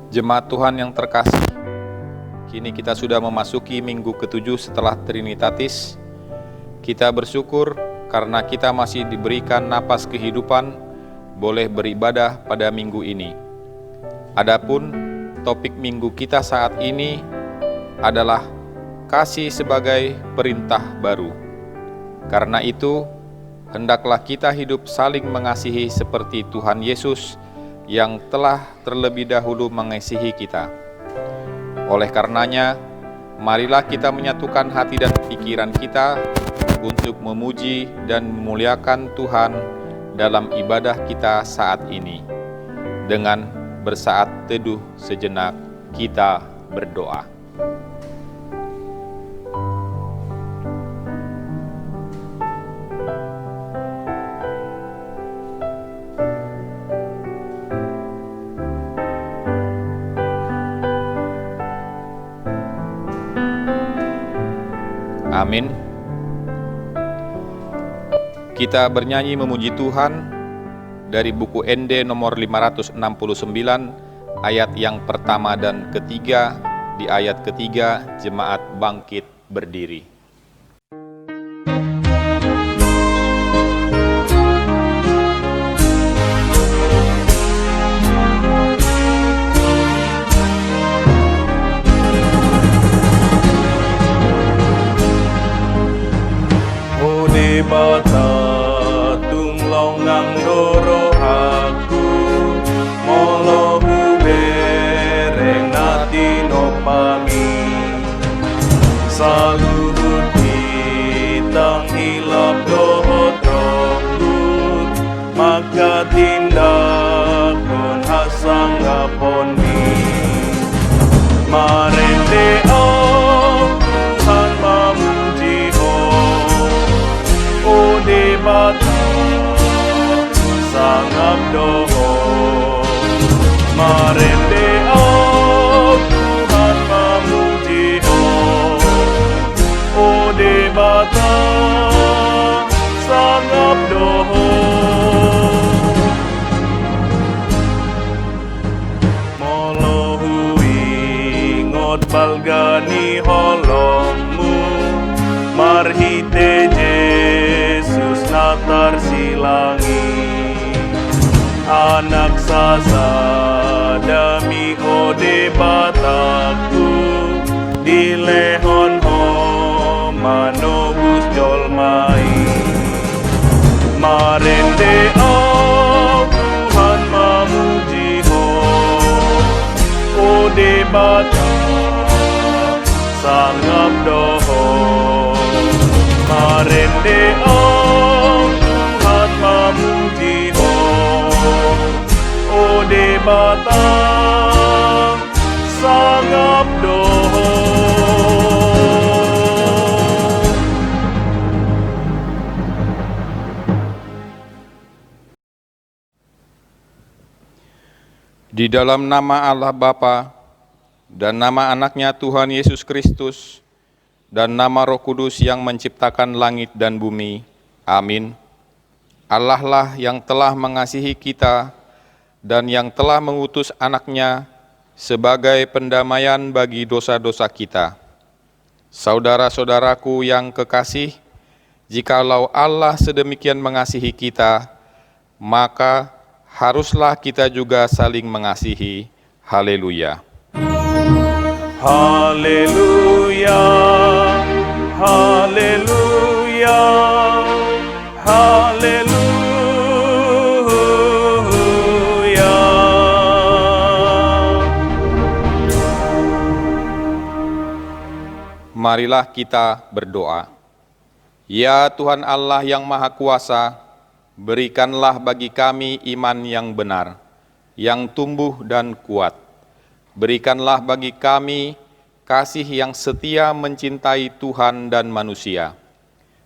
Jemaat Tuhan yang terkasih, kini kita sudah memasuki minggu ke-7 setelah Trinitatis. Kita bersyukur karena kita masih diberikan napas kehidupan, boleh beribadah pada minggu ini. Adapun topik minggu kita saat ini adalah kasih sebagai perintah baru. Karena itu, hendaklah kita hidup saling mengasihi seperti Tuhan Yesus yang telah terlebih dahulu mengasihi kita. Oleh karenanya, marilah kita menyatukan hati dan pikiran kita untuk memuji dan memuliakan Tuhan dalam ibadah kita saat ini. Dengan bersaat teduh sejenak, kita berdoa. Amin. Kita bernyanyi memuji Tuhan dari buku ND nomor 569 ayat yang pertama dan ketiga. Di ayat ketiga, jemaat bangkit berdiri. Bata tunglong ngang doro aku molo bereng nati no pami saluhut kitang hilap dohot rohut maka tindak kon hasang ngapon mi marende Tuhan mamuji di bata sangap doho marende Tuhan mamuji di bata sangap doho molohui ngot balgani holongmu marhite natar silangi anak sasa dami ode bataku di lehon ho manobus jolmai marende Tuhan mamuji ode bata sangap doho marende Tuhan mamuji ode bata sangap doho. Di dalam nama Allah Bapa dan nama anaknya Tuhan Yesus Kristus dan nama Roh Kudus yang menciptakan langit dan bumi. Amin. Allah lah yang telah mengasihi kita dan yang telah mengutus anaknya sebagai pendamaian bagi dosa-dosa kita. Saudara-saudaraku yang kekasih, jikalau Allah sedemikian mengasihi kita, maka haruslah kita juga saling mengasihi. Haleluya. Haleluya, haleluya, haleluya. Marilah kita berdoa. Ya Tuhan Allah yang Maha Kuasa, berikanlah bagi kami iman yang benar, yang tumbuh dan kuat. Berikanlah bagi kami kasih yang setia mencintai Tuhan dan manusia.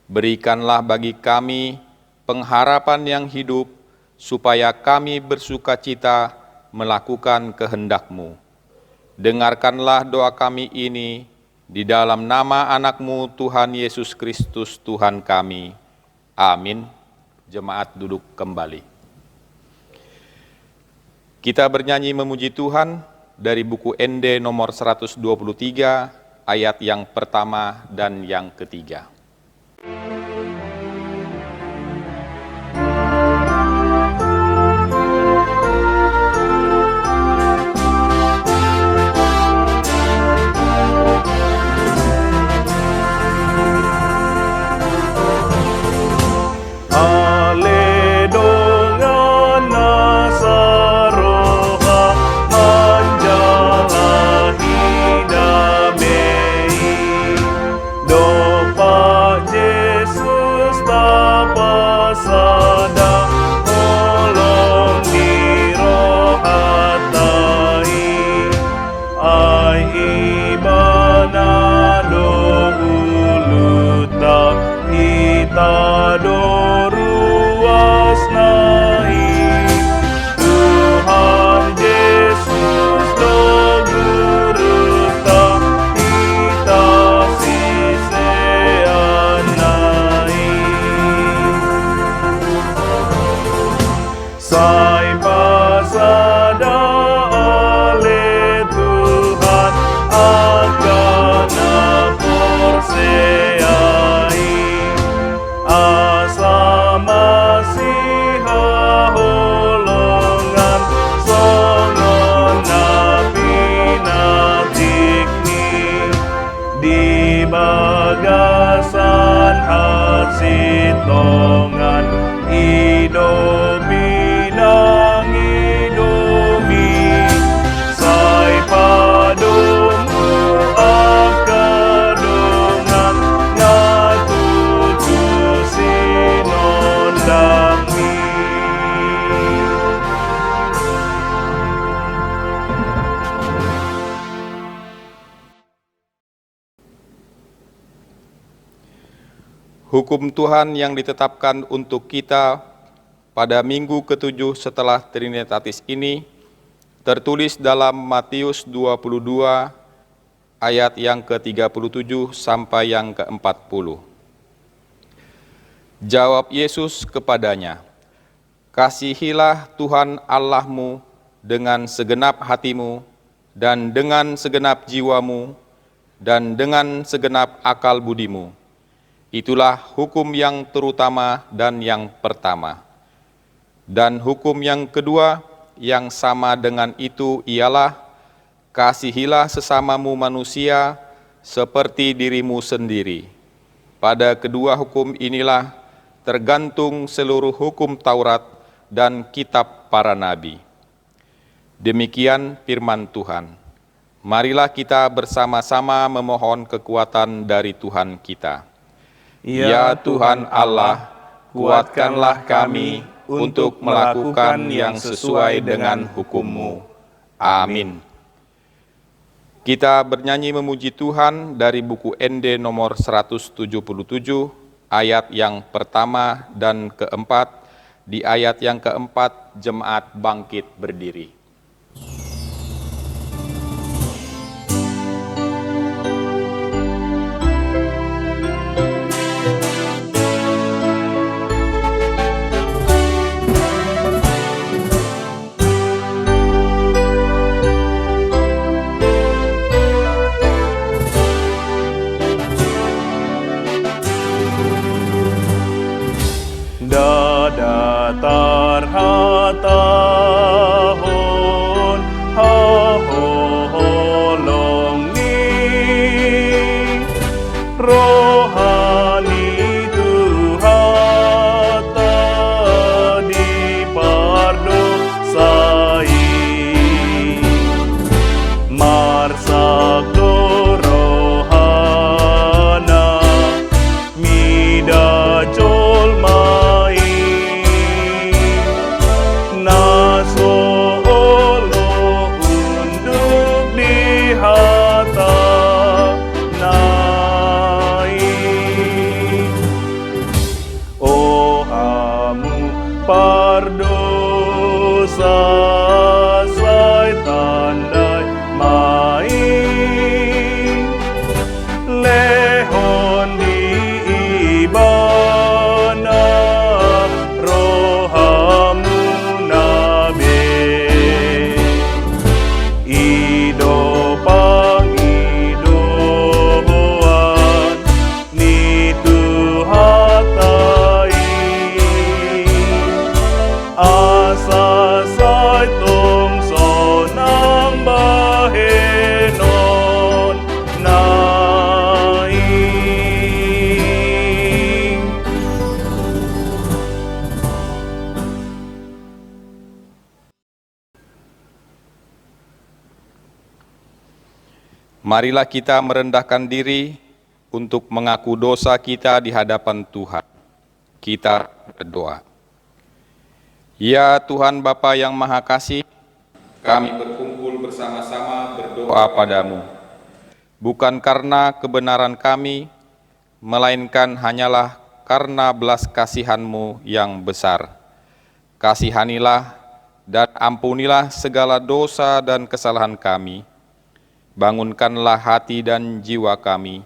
Berikanlah bagi kami pengharapan yang hidup, supaya kami bersukacita melakukan kehendak-Mu. Dengarkanlah doa kami ini di dalam nama anak-Mu Tuhan Yesus Kristus Tuhan kami. Amin. Jemaat duduk kembali. Kita bernyanyi memuji Tuhan dari buku ND nomor 123 ayat yang pertama dan yang ketiga. Bagasan hasitongan idomi nang idomi sai padomu akadongan ngatutu sinondami. Hukum Tuhan yang ditetapkan untuk kita pada minggu ke-7 setelah Trinitatis ini tertulis dalam Matius 22 ayat yang ke-37 sampai yang ke-40. Jawab Yesus kepadanya, "Kasihilah Tuhan Allahmu dengan segenap hatimu dan dengan segenap jiwamu dan dengan segenap akal budimu. Itulah hukum yang terutama dan yang pertama. Dan hukum yang kedua yang sama dengan itu ialah, kasihilah sesamamu manusia seperti dirimu sendiri. Pada kedua hukum inilah tergantung seluruh hukum Taurat dan kitab para nabi." Demikian firman Tuhan. Marilah kita bersama-sama memohon kekuatan dari Tuhan kita. Ya Tuhan Allah, kuatkanlah kami untuk melakukan yang sesuai dengan hukum-Mu. Amin. Kita bernyanyi memuji Tuhan dari buku ND nomor 177, ayat yang pertama dan keempat. Di ayat yang keempat, jemaat bangkit berdiri. Datar hataho Marilah kita merendahkan diri untuk mengaku dosa kita di hadapan Tuhan. Kita berdoa. Ya Tuhan Bapa yang Maha Kasih, kami berkumpul bersama-sama berdoa padamu, bukan karena kebenaran kami, melainkan hanyalah karena belas kasihan-Mu yang besar. Kasihanilah dan ampunilah segala dosa dan kesalahan kami. Bangunkanlah hati dan jiwa kami,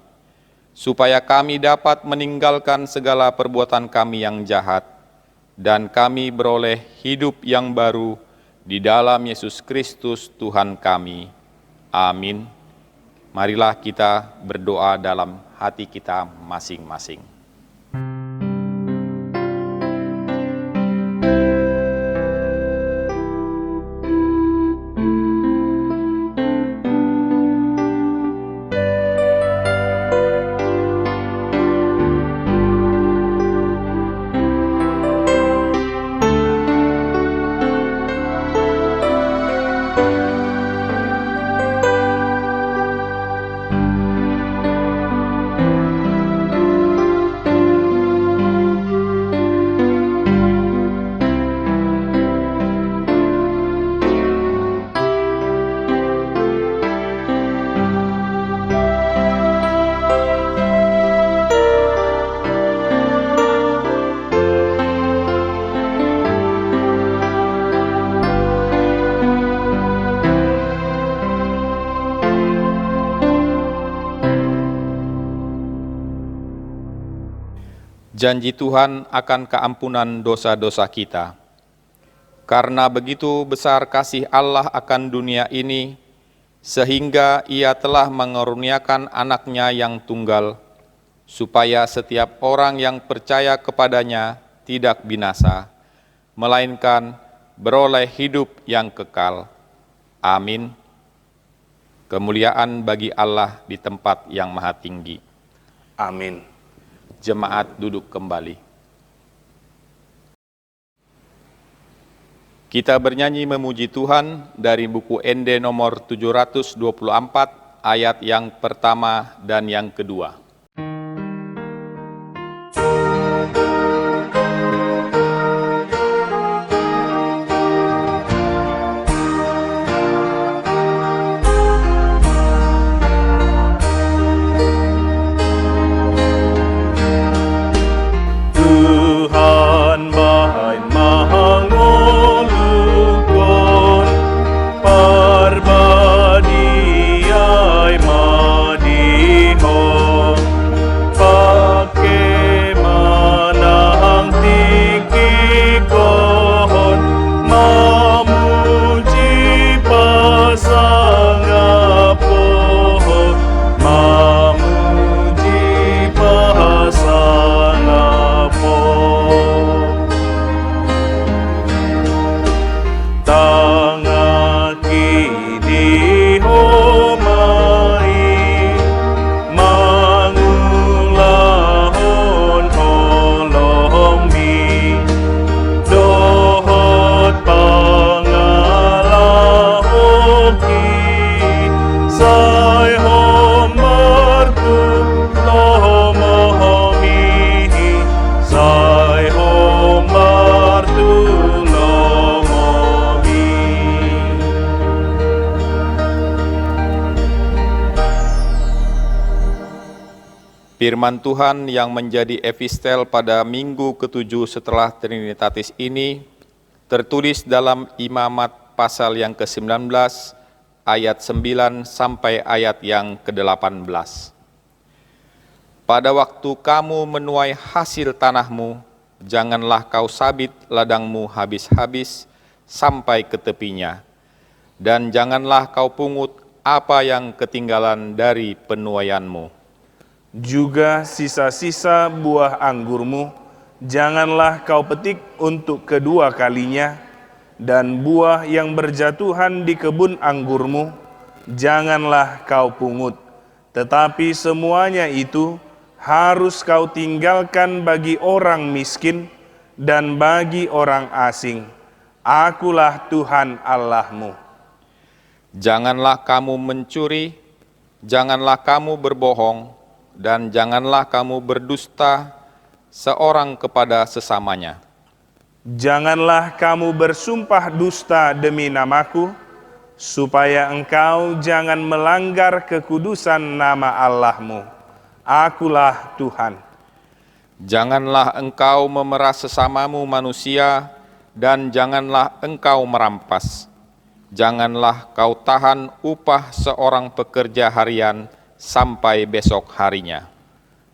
supaya kami dapat meninggalkan segala perbuatan kami yang jahat, dan kami beroleh hidup yang baru di dalam Yesus Kristus Tuhan kami. Amin. Marilah kita berdoa dalam hati kita masing-masing. Janji Tuhan akan keampunan dosa-dosa kita. Karena begitu besar kasih Allah akan dunia ini, sehingga Ia telah mengaruniakan anaknya yang tunggal, supaya setiap orang yang percaya kepadanya tidak binasa, melainkan beroleh hidup yang kekal. Amin. Kemuliaan bagi Allah di tempat yang maha tinggi. Amin. Jemaat duduk kembali. Kita bernyanyi memuji Tuhan dari buku ND nomor 724 ayat yang pertama dan yang kedua. Firman Tuhan yang menjadi epistel pada minggu ke-7 setelah Trinitatis ini tertulis dalam Imamat pasal yang ke-19 ayat 9 sampai ayat yang ke-18. Pada waktu kamu menuai hasil tanahmu, janganlah kau sabit ladangmu habis-habis sampai ke tepinya, dan janganlah kau pungut apa yang ketinggalan dari penuaianmu. Juga sisa-sisa buah anggurmu, janganlah kau petik untuk kedua kalinya, dan buah yang berjatuhan di kebun anggurmu, janganlah kau pungut. Tetapi semuanya itu harus kau tinggalkan bagi orang miskin dan bagi orang asing. Akulah Tuhan Allahmu. Janganlah kamu mencuri, Janganlah kamu berbohong, dan janganlah kamu berdusta seorang kepada sesamanya. Janganlah kamu bersumpah dusta demi namaku, supaya engkau jangan melanggar kekudusan nama Allahmu. Akulah Tuhan. Janganlah engkau memeras sesamamu manusia, dan janganlah engkau merampas. Janganlah kau tahan upah seorang pekerja harian sampai besok harinya.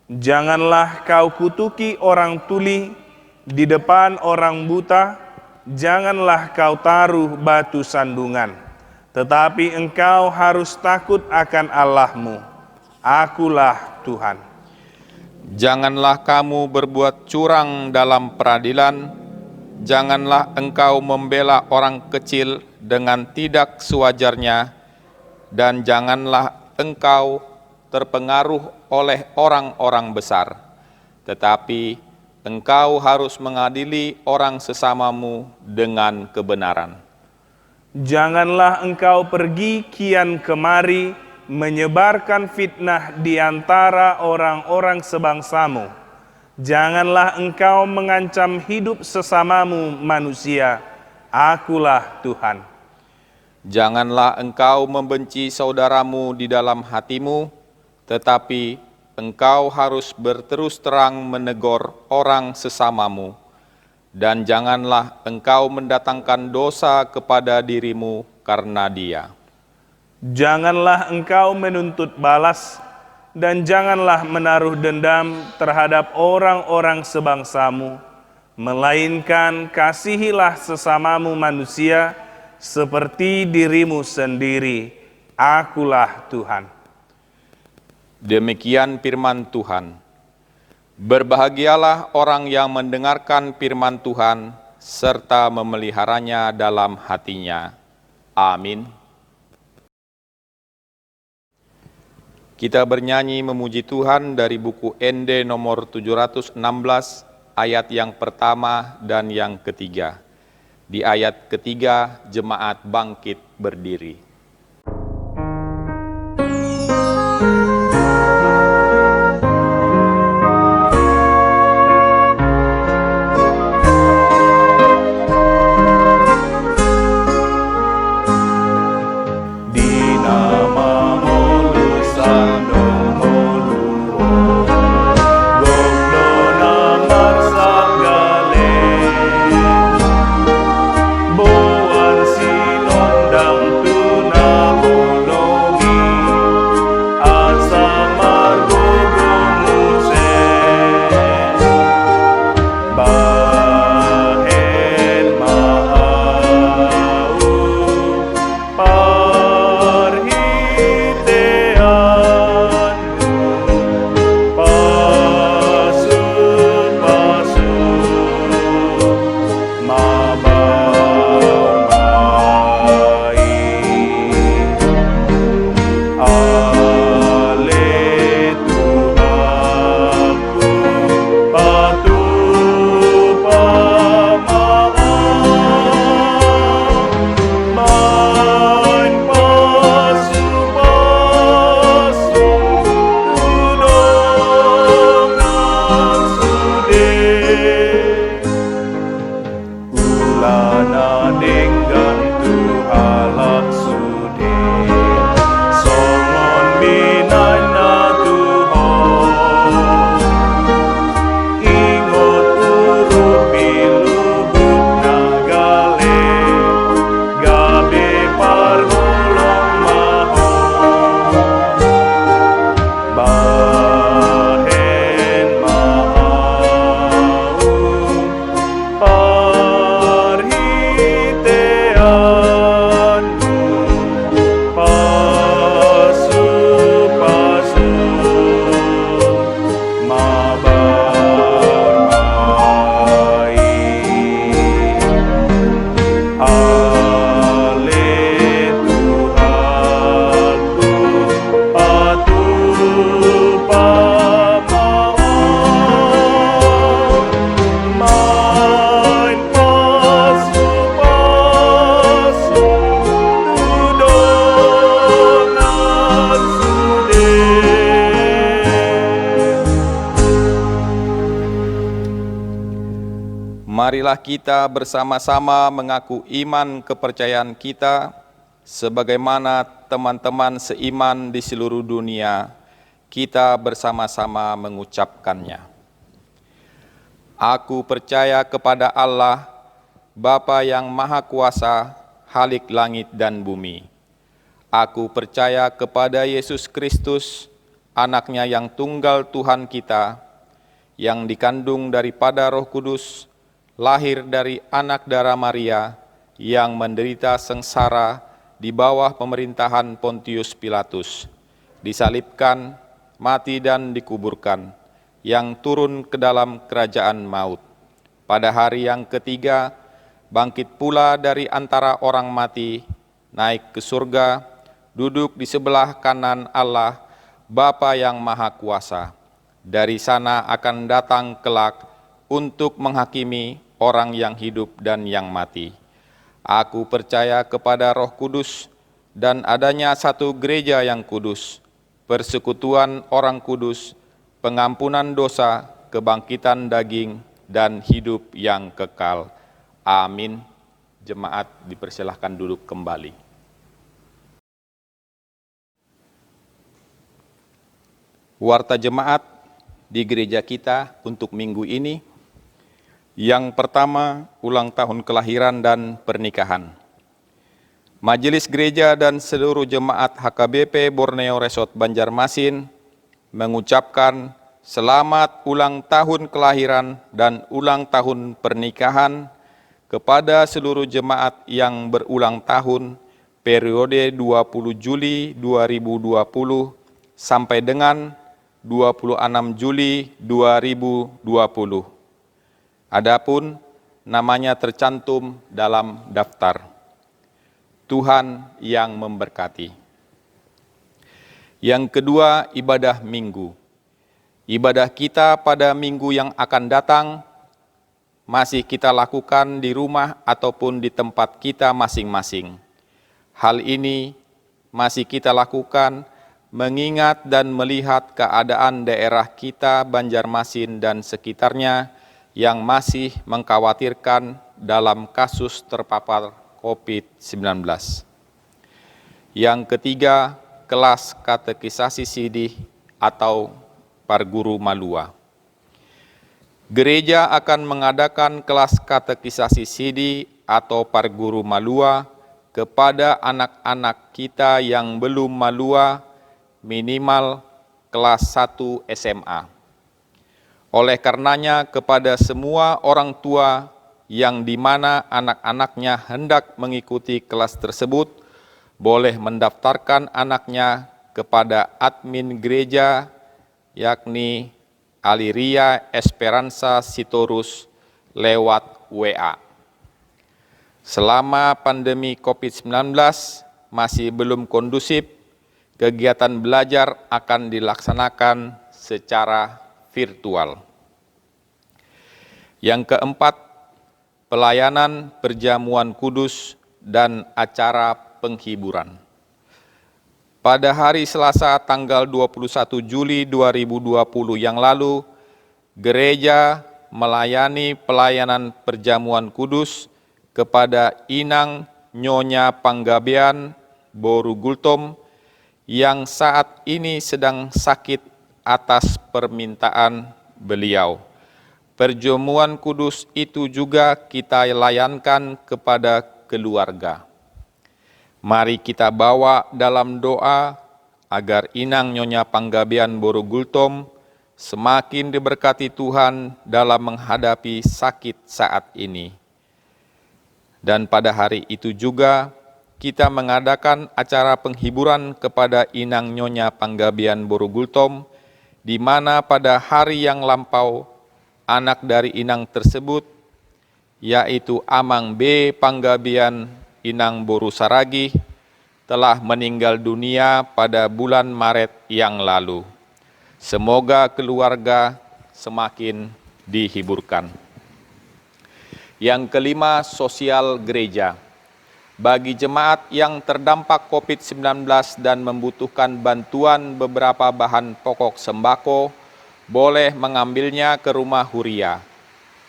Janganlah kau kutuki orang tuli di depan orang buta, janganlah kau taruh batu sandungan, tetapi engkau harus takut akan Allahmu. Akulah Tuhan. Janganlah kamu berbuat curang dalam peradilan. Janganlah engkau membela orang kecil dengan tidak sewajarnya, dan janganlah engkau terpengaruh oleh orang-orang besar. Tetapi engkau harus mengadili orang sesamamu dengan kebenaran. Janganlah engkau pergi kian kemari menyebarkan fitnah di antara orang-orang sebangsamu. Janganlah engkau mengancam hidup sesamamu manusia. Akulah Tuhan. Janganlah engkau membenci saudaramu di dalam hatimu, tetapi engkau harus berterus terang menegur orang sesamamu. Dan janganlah engkau mendatangkan dosa kepada dirimu karena dia. Janganlah engkau menuntut balas, dan janganlah menaruh dendam terhadap orang-orang sebangsamu, melainkan kasihilah sesamamu manusia seperti dirimu sendiri. Akulah Tuhan. Demikian firman Tuhan. Berbahagialah orang yang mendengarkan firman Tuhan serta memeliharanya dalam hatinya. Amin. Kita bernyanyi memuji Tuhan dari buku ND nomor 716, ayat yang pertama dan yang ketiga. Di ayat ketiga, jemaat bangkit berdiri. Boan sinondang tuna marilah kita bersama-sama mengaku iman kepercayaan kita, sebagaimana teman-teman seiman di seluruh dunia, kita bersama-sama mengucapkannya. Aku percaya kepada Allah, Bapa yang Maha Kuasa, Khalik langit dan bumi. Aku percaya kepada Yesus Kristus, Anak-Nya yang tunggal Tuhan kita, yang dikandung daripada Roh Kudus, lahir dari anak darah Maria, yang menderita sengsara di bawah pemerintahan Pontius Pilatus, disalibkan, mati dan dikuburkan, yang turun ke dalam kerajaan maut. Pada hari yang ketiga, bangkit pula dari antara orang mati, naik ke surga, duduk di sebelah kanan Allah, Bapa yang Maha Kuasa. Dari sana akan datang kelak untuk menghakimi orang yang hidup dan yang mati. Aku percaya kepada Roh Kudus dan adanya satu gereja yang kudus, persekutuan orang kudus, pengampunan dosa, kebangkitan daging, dan hidup yang kekal. Amin. Jemaat dipersilahkan duduk kembali. Warta jemaat di gereja kita untuk minggu ini. Yang pertama, ulang tahun kelahiran dan pernikahan. Majelis Gereja dan seluruh jemaat HKBP Borneo Resort Banjarmasin mengucapkan selamat ulang tahun kelahiran dan ulang tahun pernikahan kepada seluruh jemaat yang berulang tahun periode 20 Juli 2020 sampai dengan 26 Juli 2020. Adapun namanya tercantum dalam daftar. Tuhan yang memberkati. Yang kedua, ibadah minggu. Ibadah kita pada minggu yang akan datang masih kita lakukan di rumah ataupun di tempat kita masing-masing. Hal ini masih kita lakukan mengingat dan melihat keadaan daerah kita Banjarmasin dan sekitarnya yang masih mengkhawatirkan dalam kasus terpapar COVID-19. Yang ketiga, kelas katekisasi sidih atau Parguru Malua. Gereja akan mengadakan kelas katekisasi sidih atau Parguru Malua kepada anak-anak kita yang belum malua minimal kelas 1 SMA. Oleh karenanya kepada semua orang tua yang di mana anak-anaknya hendak mengikuti kelas tersebut, boleh mendaftarkan anaknya kepada admin gereja, yakni Aliria Esperanza Sitorus lewat WA. Selama pandemi COVID-19 masih belum kondusif, kegiatan belajar akan dilaksanakan secara virtual. Yang keempat, pelayanan perjamuan kudus dan acara penghiburan. Pada hari Selasa tanggal 21 Juli 2020 yang lalu, gereja melayani pelayanan perjamuan kudus kepada Inang Nyonya Panggabean Boru Gultom yang saat ini sedang sakit atas permintaan beliau. Perjamuan kudus itu juga kita layankan kepada keluarga. Mari kita bawa dalam doa agar Inang Nyonya Panggabean Boru Gultom semakin diberkati Tuhan dalam menghadapi sakit saat ini. Dan pada hari itu juga kita mengadakan acara penghiburan kepada Inang Nyonya Panggabean Boru Gultom, di mana pada hari yang lampau anak dari Inang tersebut, yaitu Amang B. Panggabean Inang Boru Saragi, telah meninggal dunia pada bulan Maret yang lalu. Semoga keluarga semakin dihiburkan. Yang kelima, sosial gereja. Bagi jemaat yang terdampak COVID-19 dan membutuhkan bantuan beberapa bahan pokok sembako, boleh mengambilnya ke rumah Huria.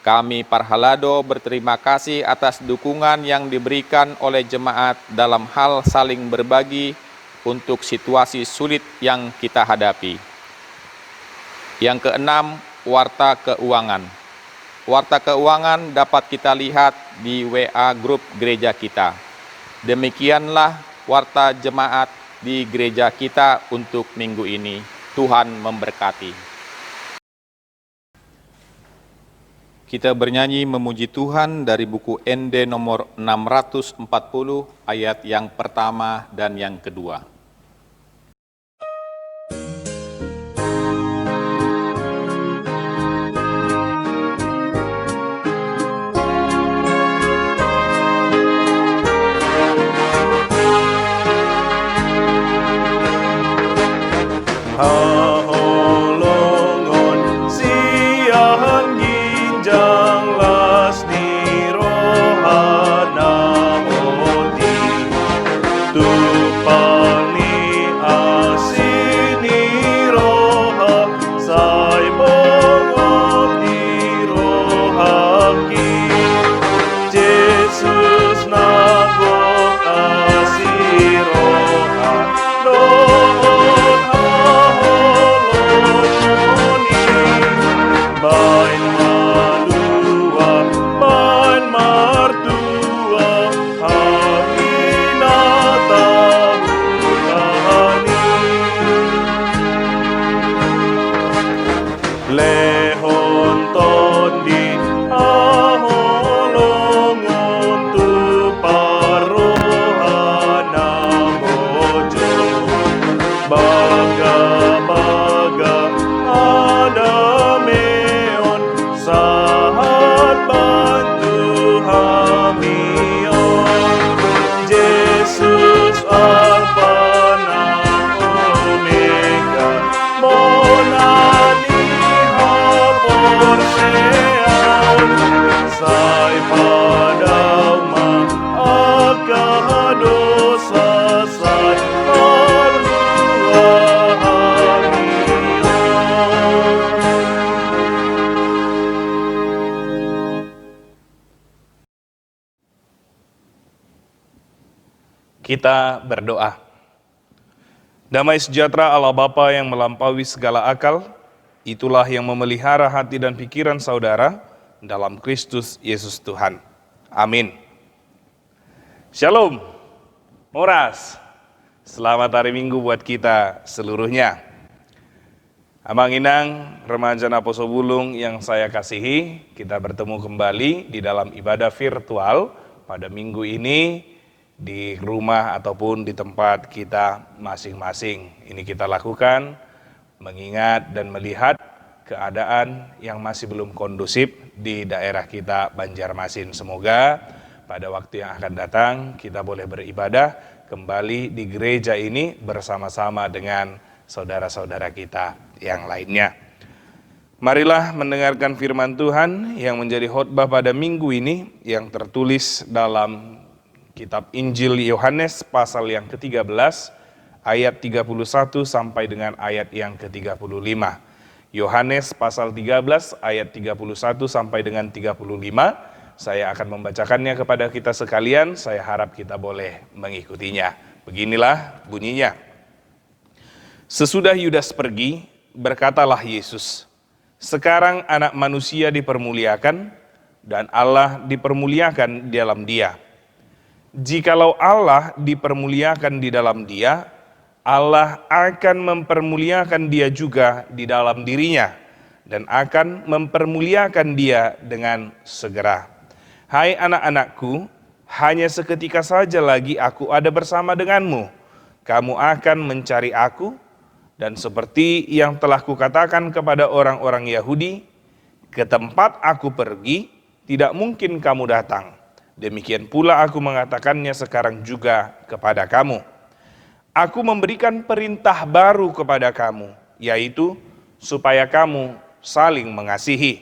Kami Parhalado berterima kasih atas dukungan yang diberikan oleh jemaat dalam hal saling berbagi untuk situasi sulit yang kita hadapi. Yang keenam, warta keuangan. Warta keuangan dapat kita lihat di WA grup gereja kita. Demikianlah warta jemaat di gereja kita untuk minggu ini. Tuhan memberkati. Kita bernyanyi memuji Tuhan dari buku ND nomor 640 ayat yang pertama dan yang kedua. Haholongon siang ginjang lasni rohana oti tupani asini roha sai bongom di rohaki Yesus nagok asih roha doon haholongoni bain malua bain martua hamina tahulani lehon tondi haholongon tu parohana bojo baga-baga ada meon sahat bantu hamion Yesus Alfa na Omega monani hapor seaon sai padauma akadosa sai arua hamion. Kita berdoa. Damai sejahtera Allah Bapa yang melampaui segala akal, itulah yang memelihara hati dan pikiran saudara dalam Kristus Yesus Tuhan. Amin. Shalom, Moras. Selamat hari Minggu buat kita seluruhnya. Abang Inang, remaja Naposo Bulung yang saya kasihi, kita bertemu kembali di dalam ibadah virtual pada minggu ini di rumah ataupun di tempat kita masing-masing. Ini kita lakukan mengingat dan melihat keadaan yang masih belum kondusif di daerah kita Banjarmasin. Semoga pada waktu yang akan datang kita boleh beribadah kembali di gereja ini bersama-sama dengan saudara-saudara kita yang lainnya. Marilah mendengarkan firman Tuhan yang menjadi khotbah pada minggu ini yang tertulis dalam Kitab Injil Yohanes pasal yang ke-13 ayat 31 sampai dengan ayat yang ke-35. Yohanes pasal 13 ayat 31 sampai dengan 35. Saya akan membacakannya kepada kita sekalian, saya harap kita boleh mengikutinya. Beginilah bunyinya. Sesudah Yudas pergi, berkatalah Yesus, "Sekarang Anak Manusia dipermuliakan dan Allah dipermuliakan di dalam Dia. Jikalau Allah dipermuliakan di dalam Dia, Allah akan mempermuliakan Dia juga di dalam dirinya dan akan mempermuliakan Dia dengan segera. Hai anak-anakku, hanya seketika saja lagi aku ada bersama denganmu. Kamu akan mencari aku, dan seperti yang telah kukatakan kepada orang-orang Yahudi, ke tempat aku pergi, tidak mungkin kamu datang. Demikian pula aku mengatakannya sekarang juga kepada kamu. Aku memberikan perintah baru kepada kamu, yaitu supaya kamu saling mengasihi.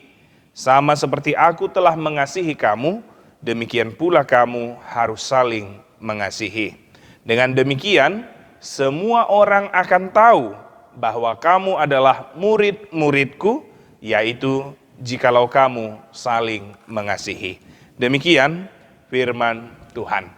Sama seperti aku telah mengasihi kamu, demikian pula kamu harus saling mengasihi. Dengan demikian, semua orang akan tahu bahwa kamu adalah murid-muridku, yaitu jikalau kamu saling mengasihi. Demikian firman Tuhan.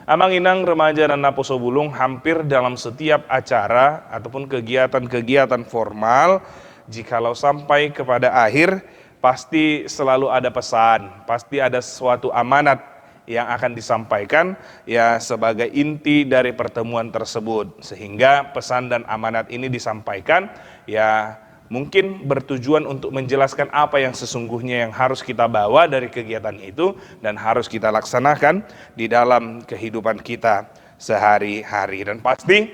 Amang Inang Remaja dan Naposo Bulung hampir dalam setiap acara ataupun kegiatan-kegiatan formal, jikalau sampai kepada akhir, pasti selalu ada pesan, pasti ada suatu amanat yang akan disampaikan ya sebagai inti dari pertemuan tersebut. Sehingga pesan dan amanat ini disampaikan ya mungkin bertujuan untuk menjelaskan apa yang sesungguhnya yang harus kita bawa dari kegiatan itu dan harus kita laksanakan di dalam kehidupan kita sehari-hari. Dan pasti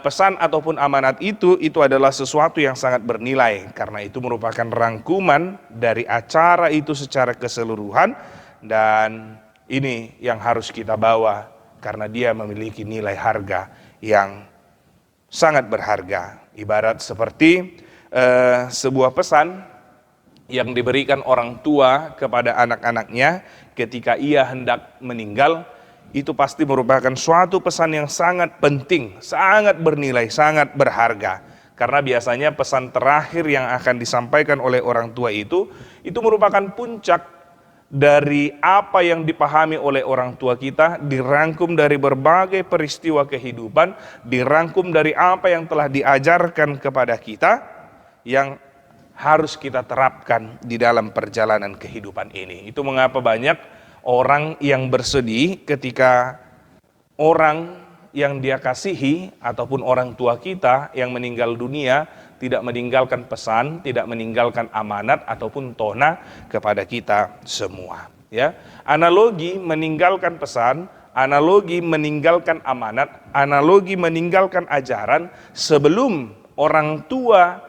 pesan ataupun amanat itu adalah sesuatu yang sangat bernilai, karena itu merupakan rangkuman dari acara itu secara keseluruhan, dan ini yang harus kita bawa karena dia memiliki nilai harga yang sangat berharga. Ibarat seperti sebuah pesan yang diberikan orang tua kepada anak-anaknya ketika ia hendak meninggal, itu pasti merupakan suatu pesan yang sangat penting, sangat bernilai, sangat berharga. Karena biasanya pesan terakhir yang akan disampaikan oleh orang tua itu merupakan puncak dari apa yang dipahami oleh orang tua kita, dirangkum dari berbagai peristiwa kehidupan, dirangkum dari apa yang telah diajarkan kepada kita, yang harus kita terapkan di dalam perjalanan kehidupan ini. Itu mengapa banyak orang yang bersedih ketika orang yang dia kasihi ataupun orang tua kita yang meninggal dunia tidak meninggalkan pesan, tidak meninggalkan amanat ataupun tona kepada kita semua. Ya, analogi meninggalkan pesan, analogi meninggalkan amanat, analogi meninggalkan ajaran sebelum orang tua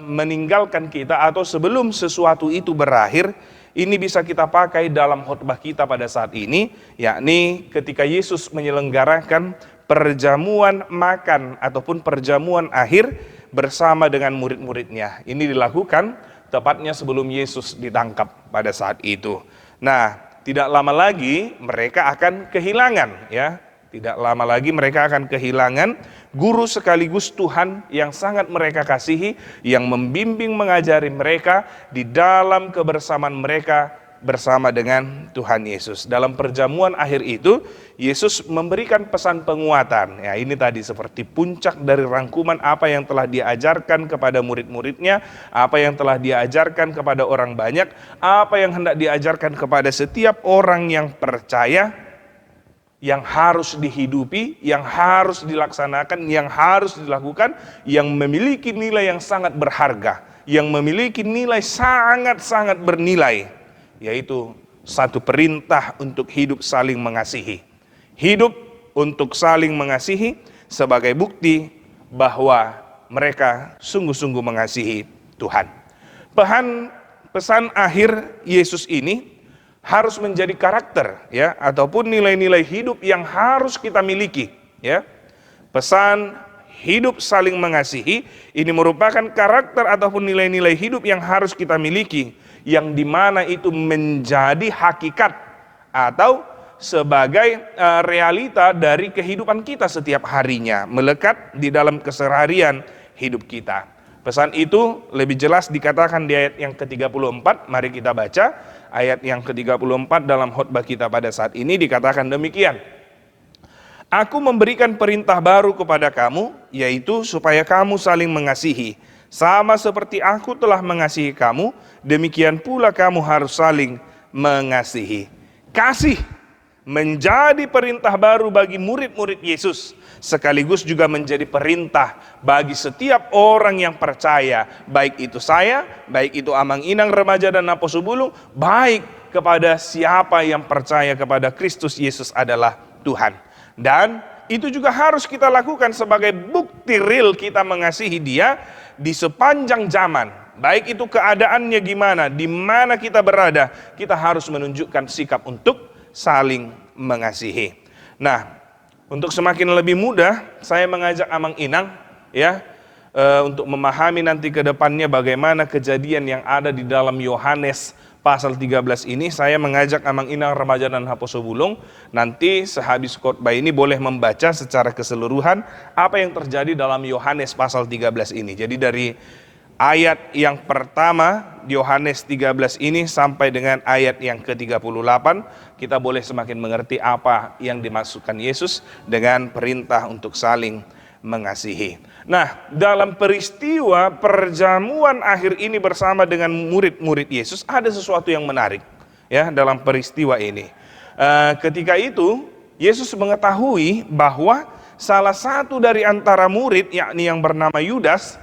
meninggalkan kita atau sebelum sesuatu itu berakhir, ini bisa kita pakai dalam khotbah kita pada saat ini, yakni ketika Yesus menyelenggarakan perjamuan makan ataupun perjamuan akhir bersama dengan murid-muridnya. Ini dilakukan tepatnya sebelum Yesus ditangkap pada saat itu. Nah, tidak lama lagi mereka akan kehilangan, ya. Tidak lama lagi mereka akan kehilangan guru sekaligus Tuhan yang sangat mereka kasihi, yang membimbing mengajari mereka di dalam kebersamaan mereka bersama dengan Tuhan Yesus. Dalam perjamuan akhir itu, Yesus memberikan pesan penguatan. Ya, ini tadi seperti puncak dari rangkuman apa yang telah diajarkan kepada murid-muridnya, apa yang telah diajarkan kepada orang banyak, apa yang hendak diajarkan kepada setiap orang yang percaya, yang harus dihidupi, yang harus dilaksanakan, yang harus dilakukan, yang memiliki nilai yang sangat berharga, yang memiliki nilai sangat-sangat bernilai, yaitu satu perintah untuk hidup saling mengasihi. Hidup untuk saling mengasihi sebagai bukti bahwa mereka sungguh-sungguh mengasihi Tuhan. Pesan akhir Yesus ini harus menjadi karakter, ya, ataupun nilai-nilai hidup yang harus kita miliki, ya. Pesan hidup saling mengasihi ini merupakan karakter ataupun nilai-nilai hidup yang harus kita miliki, yang dimana itu menjadi hakikat atau sebagai realita dari kehidupan kita setiap harinya, melekat di dalam keseharian hidup kita. Pesan itu lebih jelas dikatakan di ayat yang ke-34. Mari kita baca ayat yang ke-34 dalam khotbah kita pada saat ini. Dikatakan demikian: Aku memberikan perintah baru kepada kamu, yaitu supaya kamu saling mengasihi. Sama seperti aku telah mengasihi kamu, demikian pula kamu harus saling mengasihi. Kasih menjadi perintah baru bagi murid-murid Yesus, sekaligus juga menjadi perintah bagi setiap orang yang percaya, baik itu saya, baik itu Amang Inang Remaja dan Naposo Bulung, baik kepada siapa yang percaya kepada Kristus Yesus adalah Tuhan. Dan itu juga harus kita lakukan sebagai bukti real kita mengasihi Dia di sepanjang zaman. Baik itu keadaannya gimana, di mana kita berada, kita harus menunjukkan sikap untuk saling mengasihi. Nah, untuk semakin lebih mudah, saya mengajak Amang Inang, ya, untuk memahami nanti ke depannya bagaimana kejadian yang ada di dalam Yohanes pasal 13 ini. Saya mengajak Amang Inang Remaja dan Naposo Bulung nanti sehabis khotbah ini boleh membaca secara keseluruhan apa yang terjadi dalam Yohanes pasal 13 ini. Jadi dari ayat yang pertama Yohanes 13 ini sampai dengan ayat yang ke-38, kita boleh semakin mengerti apa yang dimaksudkan Yesus dengan perintah untuk saling mengasihi. Nah, dalam peristiwa perjamuan akhir ini bersama dengan murid-murid Yesus, ada sesuatu yang menarik ya dalam peristiwa ini. Ketika itu Yesus mengetahui bahwa salah satu dari antara murid, yakni yang bernama Yudas,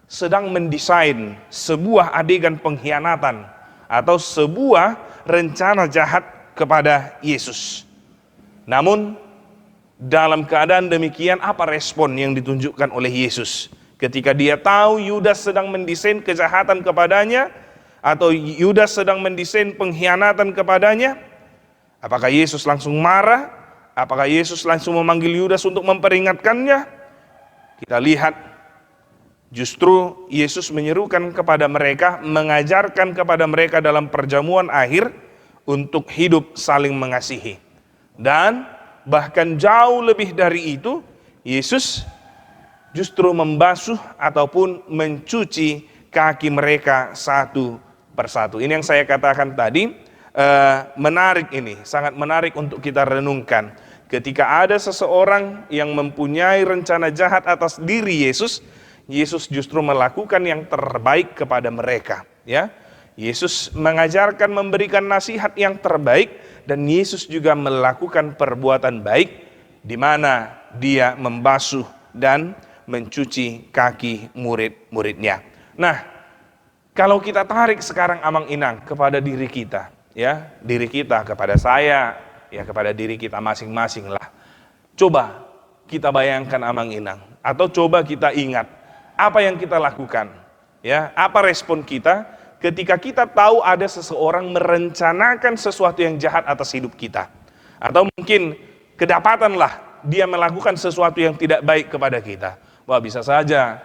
sedang mendesain sebuah adegan pengkhianatan atau sebuah rencana jahat kepada Yesus. Namun dalam keadaan demikian, apa respon yang ditunjukkan oleh Yesus ketika dia tahu Yudas sedang mendesain kejahatan kepadanya atau Yudas sedang mendesain pengkhianatan kepadanya? Apakah Yesus langsung marah? Apakah Yesus langsung memanggil Yudas untuk memperingatkannya? Kita lihat, justru Yesus menyerukan kepada mereka, mengajarkan kepada mereka dalam perjamuan akhir untuk hidup saling mengasihi. Dan bahkan jauh lebih dari itu, Yesus justru membasuh ataupun mencuci kaki mereka satu persatu. Ini yang saya katakan tadi, menarik ini, sangat menarik untuk kita renungkan. Ketika ada seseorang yang mempunyai rencana jahat atas diri Yesus, Yesus justru melakukan yang terbaik kepada mereka. Ya, Yesus mengajarkan, memberikan nasihat yang terbaik, dan Yesus juga melakukan perbuatan baik, di mana dia membasuh dan mencuci kaki murid-muridnya. Nah, kalau kita tarik sekarang amang-inang kepada diri kita, ya, diri kita kepada saya, ya kepada diri kita masing-masing lah. Coba kita bayangkan amang-inang, atau coba kita ingat apa yang kita lakukan, ya, apa respon kita ketika kita tahu ada seseorang merencanakan sesuatu yang jahat atas hidup kita, atau mungkin kedapatanlah dia melakukan sesuatu yang tidak baik kepada kita. Wah, bisa saja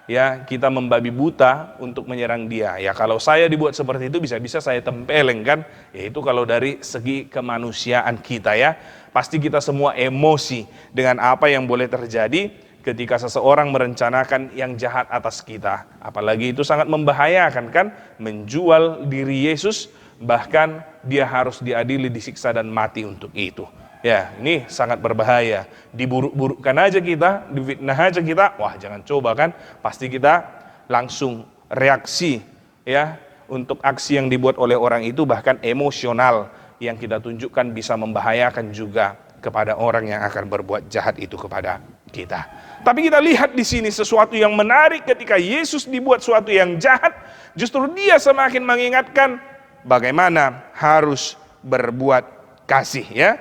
ya kita membabi buta untuk menyerang dia. Ya kalau saya dibuat seperti itu, bisa-bisa saya tempeleng kan. Ya itu kalau dari segi kemanusiaan kita ya. Pasti kita semua emosi dengan apa yang boleh terjadi ketika seseorang merencanakan yang jahat atas kita. Apalagi itu sangat membahayakan kan, menjual diri Yesus, bahkan dia harus diadili, disiksa dan mati untuk itu. Ya, ini sangat berbahaya. Diburuk-burukkan aja kita, difitnah aja kita, wah jangan coba kan. Pasti kita langsung reaksi ya untuk aksi yang dibuat oleh orang itu, bahkan emosional yang kita tunjukkan bisa membahayakan juga kepada orang yang akan berbuat jahat itu kepada kita. Tapi kita lihat di sini sesuatu yang menarik, ketika Yesus dibuat sesuatu yang jahat, justru dia semakin mengingatkan bagaimana harus berbuat kasih ya.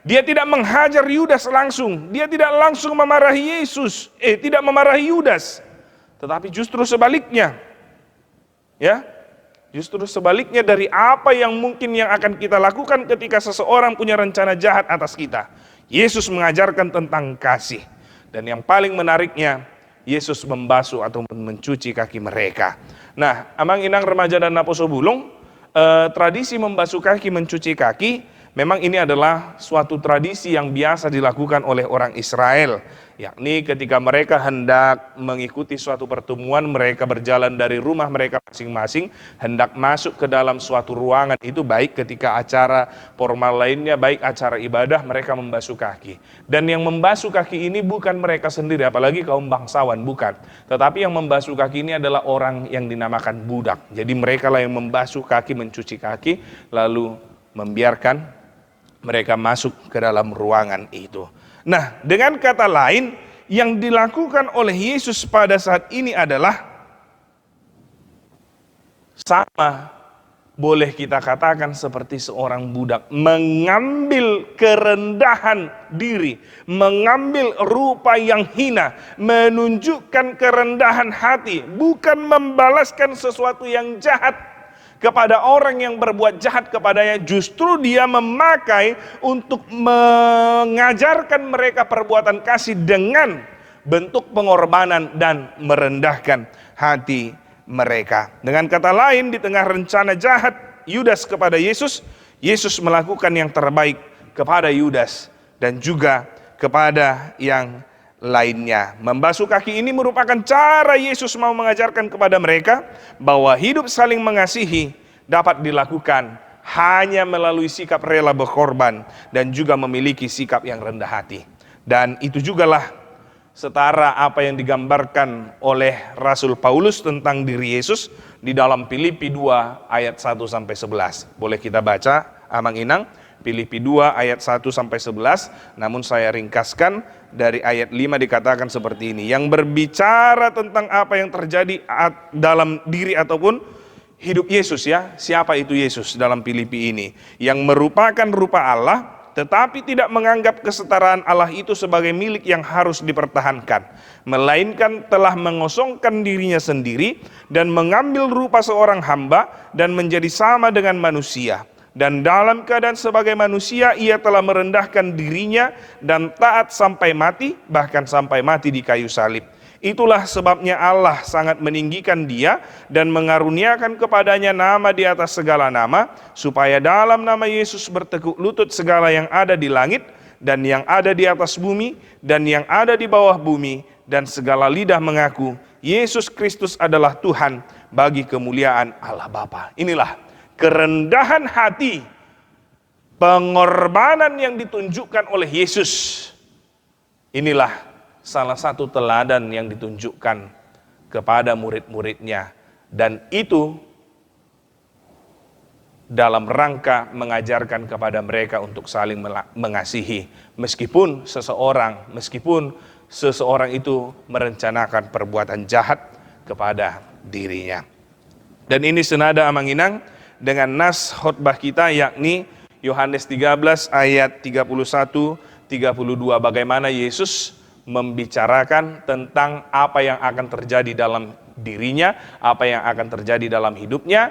Dia tidak menghajar Yudas langsung, dia tidak langsung memarahi Yesus, tidak memarahi Yudas, tetapi justru sebaliknya. Ya, justru sebaliknya dari apa yang mungkin yang akan kita lakukan ketika seseorang punya rencana jahat atas kita. Yesus mengajarkan tentang kasih. Dan yang paling menariknya, Yesus membasuh atau mencuci kaki mereka. Nah, amang-inang remaja dan naposo bulung, tradisi membasuh kaki, mencuci kaki, memang ini adalah suatu tradisi yang biasa dilakukan oleh orang Israel, yakni ketika mereka hendak mengikuti suatu pertemuan, mereka berjalan dari rumah mereka masing-masing, hendak masuk ke dalam suatu ruangan itu, baik ketika acara formal lainnya, baik acara ibadah, mereka membasuh kaki. Dan yang membasuh kaki ini bukan mereka sendiri, apalagi kaum bangsawan, bukan. Tetapi yang membasuh kaki ini adalah orang yang dinamakan budak. Jadi mereka lah yang membasuh kaki, mencuci kaki, lalu membiarkan mereka masuk ke dalam ruangan itu. Nah, dengan kata lain, yang dilakukan oleh Yesus pada saat ini adalah sama, boleh kita katakan seperti seorang budak, mengambil kerendahan diri, mengambil rupa yang hina, menunjukkan kerendahan hati, bukan membalaskan sesuatu yang jahat kepada orang yang berbuat jahat kepadanya. Justru dia memakai untuk mengajarkan mereka perbuatan kasih dengan bentuk pengorbanan dan merendahkan hati mereka. Dengan kata lain, di tengah rencana jahat Yudas kepada Yesus, Yesus melakukan yang terbaik kepada Yudas dan juga kepada yang lainnya. Membasuh kaki ini merupakan cara Yesus mau mengajarkan kepada mereka bahwa hidup saling mengasihi dapat dilakukan hanya melalui sikap rela berkorban dan juga memiliki sikap yang rendah hati. Dan itu jugalah setara apa yang digambarkan oleh Rasul Paulus tentang diri Yesus di dalam Filipi 2 ayat 1 sampai 11. Boleh kita baca, Amang Inang, Filipi 2 ayat 1 sampai 11. Namun saya ringkaskan dari ayat 5 dikatakan seperti ini. Yang berbicara tentang apa yang terjadi dalam diri ataupun hidup Yesus, ya. Siapa itu Yesus dalam Filipi ini? Yang merupakan rupa Allah, tetapi tidak menganggap kesetaraan Allah itu sebagai milik yang harus dipertahankan, melainkan telah mengosongkan dirinya sendiri dan mengambil rupa seorang hamba dan menjadi sama dengan manusia. Dan dalam keadaan sebagai manusia ia telah merendahkan dirinya dan taat sampai mati, bahkan sampai mati di kayu salib. Itulah sebabnya Allah sangat meninggikan dia dan mengaruniakan kepadanya nama di atas segala nama, supaya dalam nama Yesus bertekuk lutut segala yang ada di langit dan yang ada di atas bumi dan yang ada di bawah bumi, dan segala lidah mengaku Yesus Kristus adalah Tuhan, bagi kemuliaan Allah Bapa. Inilah kerendahan hati, pengorbanan yang ditunjukkan oleh Yesus. Inilah salah satu teladan yang ditunjukkan kepada murid-muridnya, dan itu dalam rangka mengajarkan kepada mereka untuk saling mengasihi meskipun seseorang itu merencanakan perbuatan jahat kepada dirinya. Dan ini senada, Amang Inang, dengan nas khotbah kita, yakni Yohanes 13 ayat 31-32, bagaimana Yesus membicarakan tentang apa yang akan terjadi dalam dirinya, apa yang akan terjadi dalam hidupnya.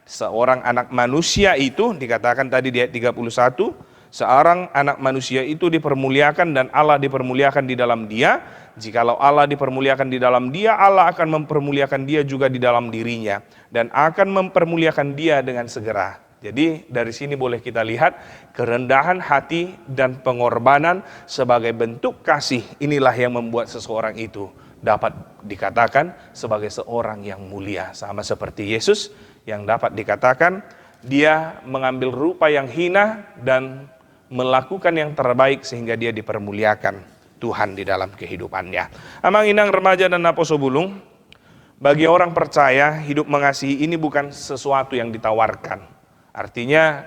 Seorang anak manusia itu, dikatakan tadi di ayat 31, seorang anak manusia itu dipermuliakan dan Allah dipermuliakan di dalam dia. Jikalau Allah dipermuliakan di dalam dia, Allah akan mempermuliakan dia juga di dalam dirinya, dan akan mempermuliakan dia dengan segera. Jadi dari sini boleh kita lihat kerendahan hati dan pengorbanan sebagai bentuk kasih. Inilah yang membuat seseorang itu dapat dikatakan sebagai seorang yang mulia. Sama seperti Yesus yang dapat dikatakan dia mengambil rupa yang hina dan melakukan yang terbaik sehingga dia dipermuliakan Tuhan di dalam kehidupannya. Amang Inang, remaja dan Naposo Bulung, bagi orang percaya hidup mengasihi ini bukan sesuatu yang ditawarkan. Artinya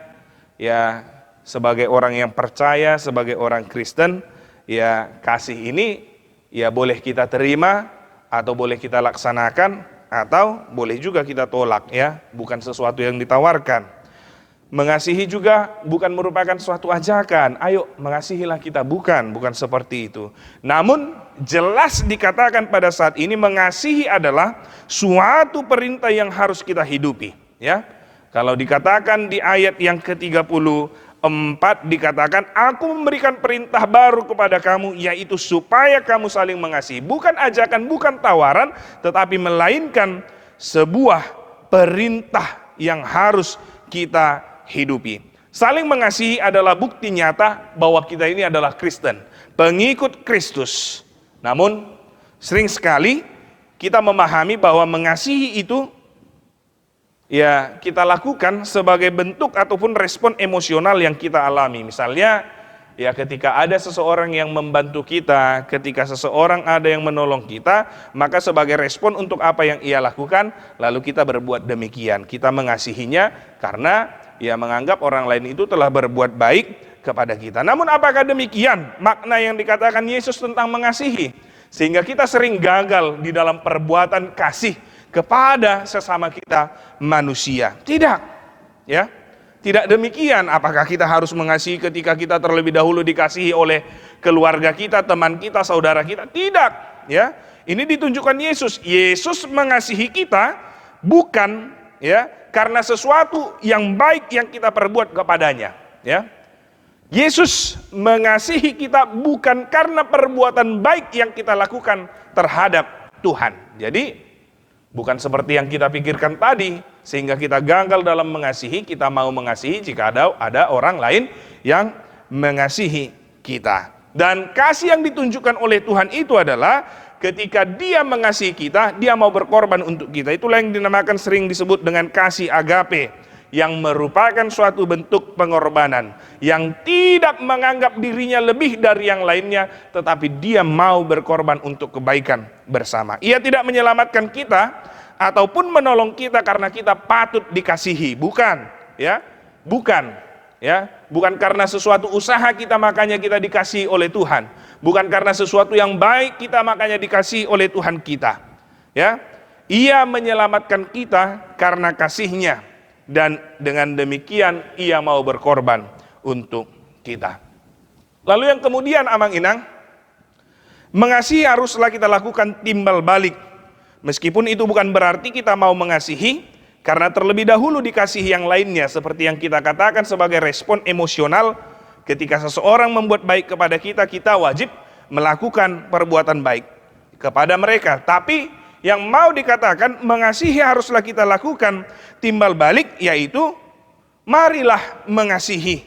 ya sebagai orang yang percaya, sebagai orang Kristen, ya kasih ini ya boleh kita terima atau boleh kita laksanakan atau boleh juga kita tolak, ya, bukan sesuatu yang ditawarkan. Mengasihi juga bukan merupakan suatu ajakan, ayo mengasihilah kita, bukan seperti itu. Namun jelas dikatakan pada saat ini mengasihi adalah suatu perintah yang harus kita hidupi, ya. Kalau dikatakan di ayat yang ke-34 dikatakan, aku memberikan perintah baru kepada kamu, yaitu supaya kamu saling mengasihi. Bukan ajakan, bukan tawaran, tetapi melainkan sebuah perintah yang harus kita hidupi. Saling mengasihi adalah bukti nyata bahwa kita ini adalah Kristen, pengikut Kristus. Namun sering sekali kita memahami bahwa mengasihi itu ya kita lakukan sebagai bentuk ataupun respon emosional yang kita alami. Misalnya ya ketika ada seseorang yang membantu kita, ketika seseorang ada yang menolong kita, maka sebagai respon untuk apa yang ia lakukan, lalu kita berbuat demikian. Kita mengasihinya karena ya menganggap orang lain itu telah berbuat baik kepada kita. Namun apakah demikian makna yang dikatakan Yesus tentang mengasihi? Sehingga kita sering gagal di dalam perbuatan kasih kepada sesama kita manusia. Tidak, ya, tidak demikian. Apakah kita harus mengasihi ketika kita terlebih dahulu dikasihi oleh keluarga kita, teman kita, saudara kita? Tidak, ya. Ini ditunjukkan Yesus. Yesus mengasihi kita bukan ya karena sesuatu yang baik yang kita perbuat kepadanya, ya. Yesus mengasihi kita bukan karena perbuatan baik yang kita lakukan terhadap Tuhan. Jadi bukan seperti yang kita pikirkan tadi, sehingga kita gagal dalam mengasihi. Kita mau mengasihi jika ada orang lain yang mengasihi kita. Dan kasih yang ditunjukkan oleh Tuhan itu adalah ketika Dia mengasihi kita, Dia mau berkorban untuk kita. Itulah yang dinamakan sering disebut dengan kasih agape, yang merupakan suatu bentuk pengorbanan, yang tidak menganggap dirinya lebih dari yang lainnya, tetapi Dia mau berkorban untuk kebaikan bersama. Ia tidak menyelamatkan kita ataupun menolong kita karena kita patut dikasihi, bukan, ya, bukan, ya, bukan karena sesuatu usaha kita makanya kita dikasihi oleh Tuhan, bukan karena sesuatu yang baik kita makanya dikasihi oleh Tuhan kita, ya. Ia menyelamatkan kita karena kasih-Nya, dan dengan demikian Ia mau berkorban untuk kita. Lalu yang kemudian, Amang Inang, mengasihi haruslah kita lakukan timbal balik. Meskipun itu bukan berarti kita mau mengasihi karena terlebih dahulu dikasihi yang lainnya, seperti yang kita katakan sebagai respon emosional. Ketika seseorang membuat baik kepada kita, kita wajib melakukan perbuatan baik kepada mereka. Tapi yang mau dikatakan mengasihi haruslah kita lakukan timbal balik, yaitu marilah mengasihi,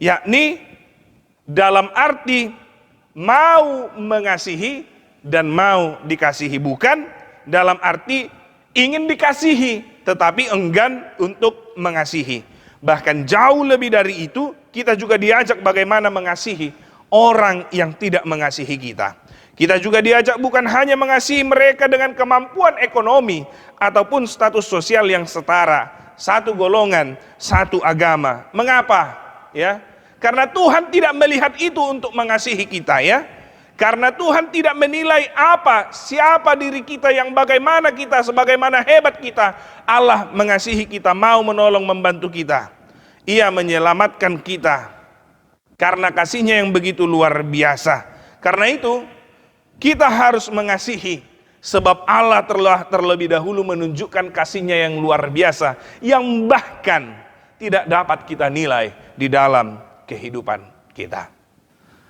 yakni dalam arti mau mengasihi dan mau dikasihi, bukan dalam arti ingin dikasihi tetapi enggan untuk mengasihi. Bahkan jauh lebih dari itu, kita juga diajak bagaimana mengasihi orang yang tidak mengasihi kita. Kita juga diajak bukan hanya mengasihi mereka dengan kemampuan ekonomi ataupun status sosial yang setara, satu golongan, satu agama. Mengapa? Ya, karena Tuhan tidak melihat itu untuk mengasihi kita, ya. Karena Tuhan tidak menilai siapa diri kita, yang bagaimana kita, sebagaimana hebat kita. Allah mengasihi kita, mau menolong, membantu kita. Ia menyelamatkan kita karena kasih-Nya yang begitu luar biasa. Karena itu kita harus mengasihi, sebab Allah telah terlebih dahulu menunjukkan kasih-Nya yang luar biasa, yang bahkan tidak dapat kita nilai di dalam kehidupan kita.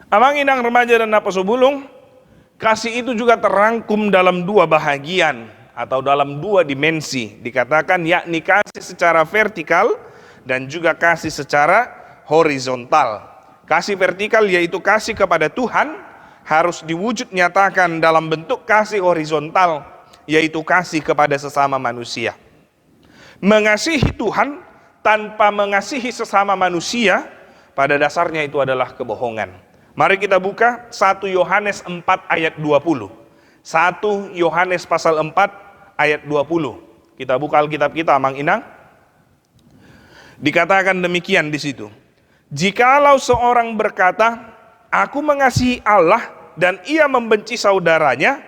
Amang Inang, remaja dan Napa Subulung, kasih itu juga terangkum dalam dua bahagian atau dalam dua dimensi. Dikatakan yakni kasih secara vertikal dan juga kasih secara horizontal. Kasih vertikal yaitu kasih kepada Tuhan harus diwujud nyatakan dalam bentuk kasih horizontal, yaitu kasih kepada sesama manusia. Mengasihi Tuhan tanpa mengasihi sesama manusia pada dasarnya itu adalah kebohongan. Mari kita buka 1 Yohanes 4 ayat 20. 1 Yohanes pasal 4 ayat 20. Kita buka Alkitab kita, Amang Inang. Dikatakan demikian di situ. Jikalau seorang berkata, aku mengasihi Allah dan ia membenci saudaranya,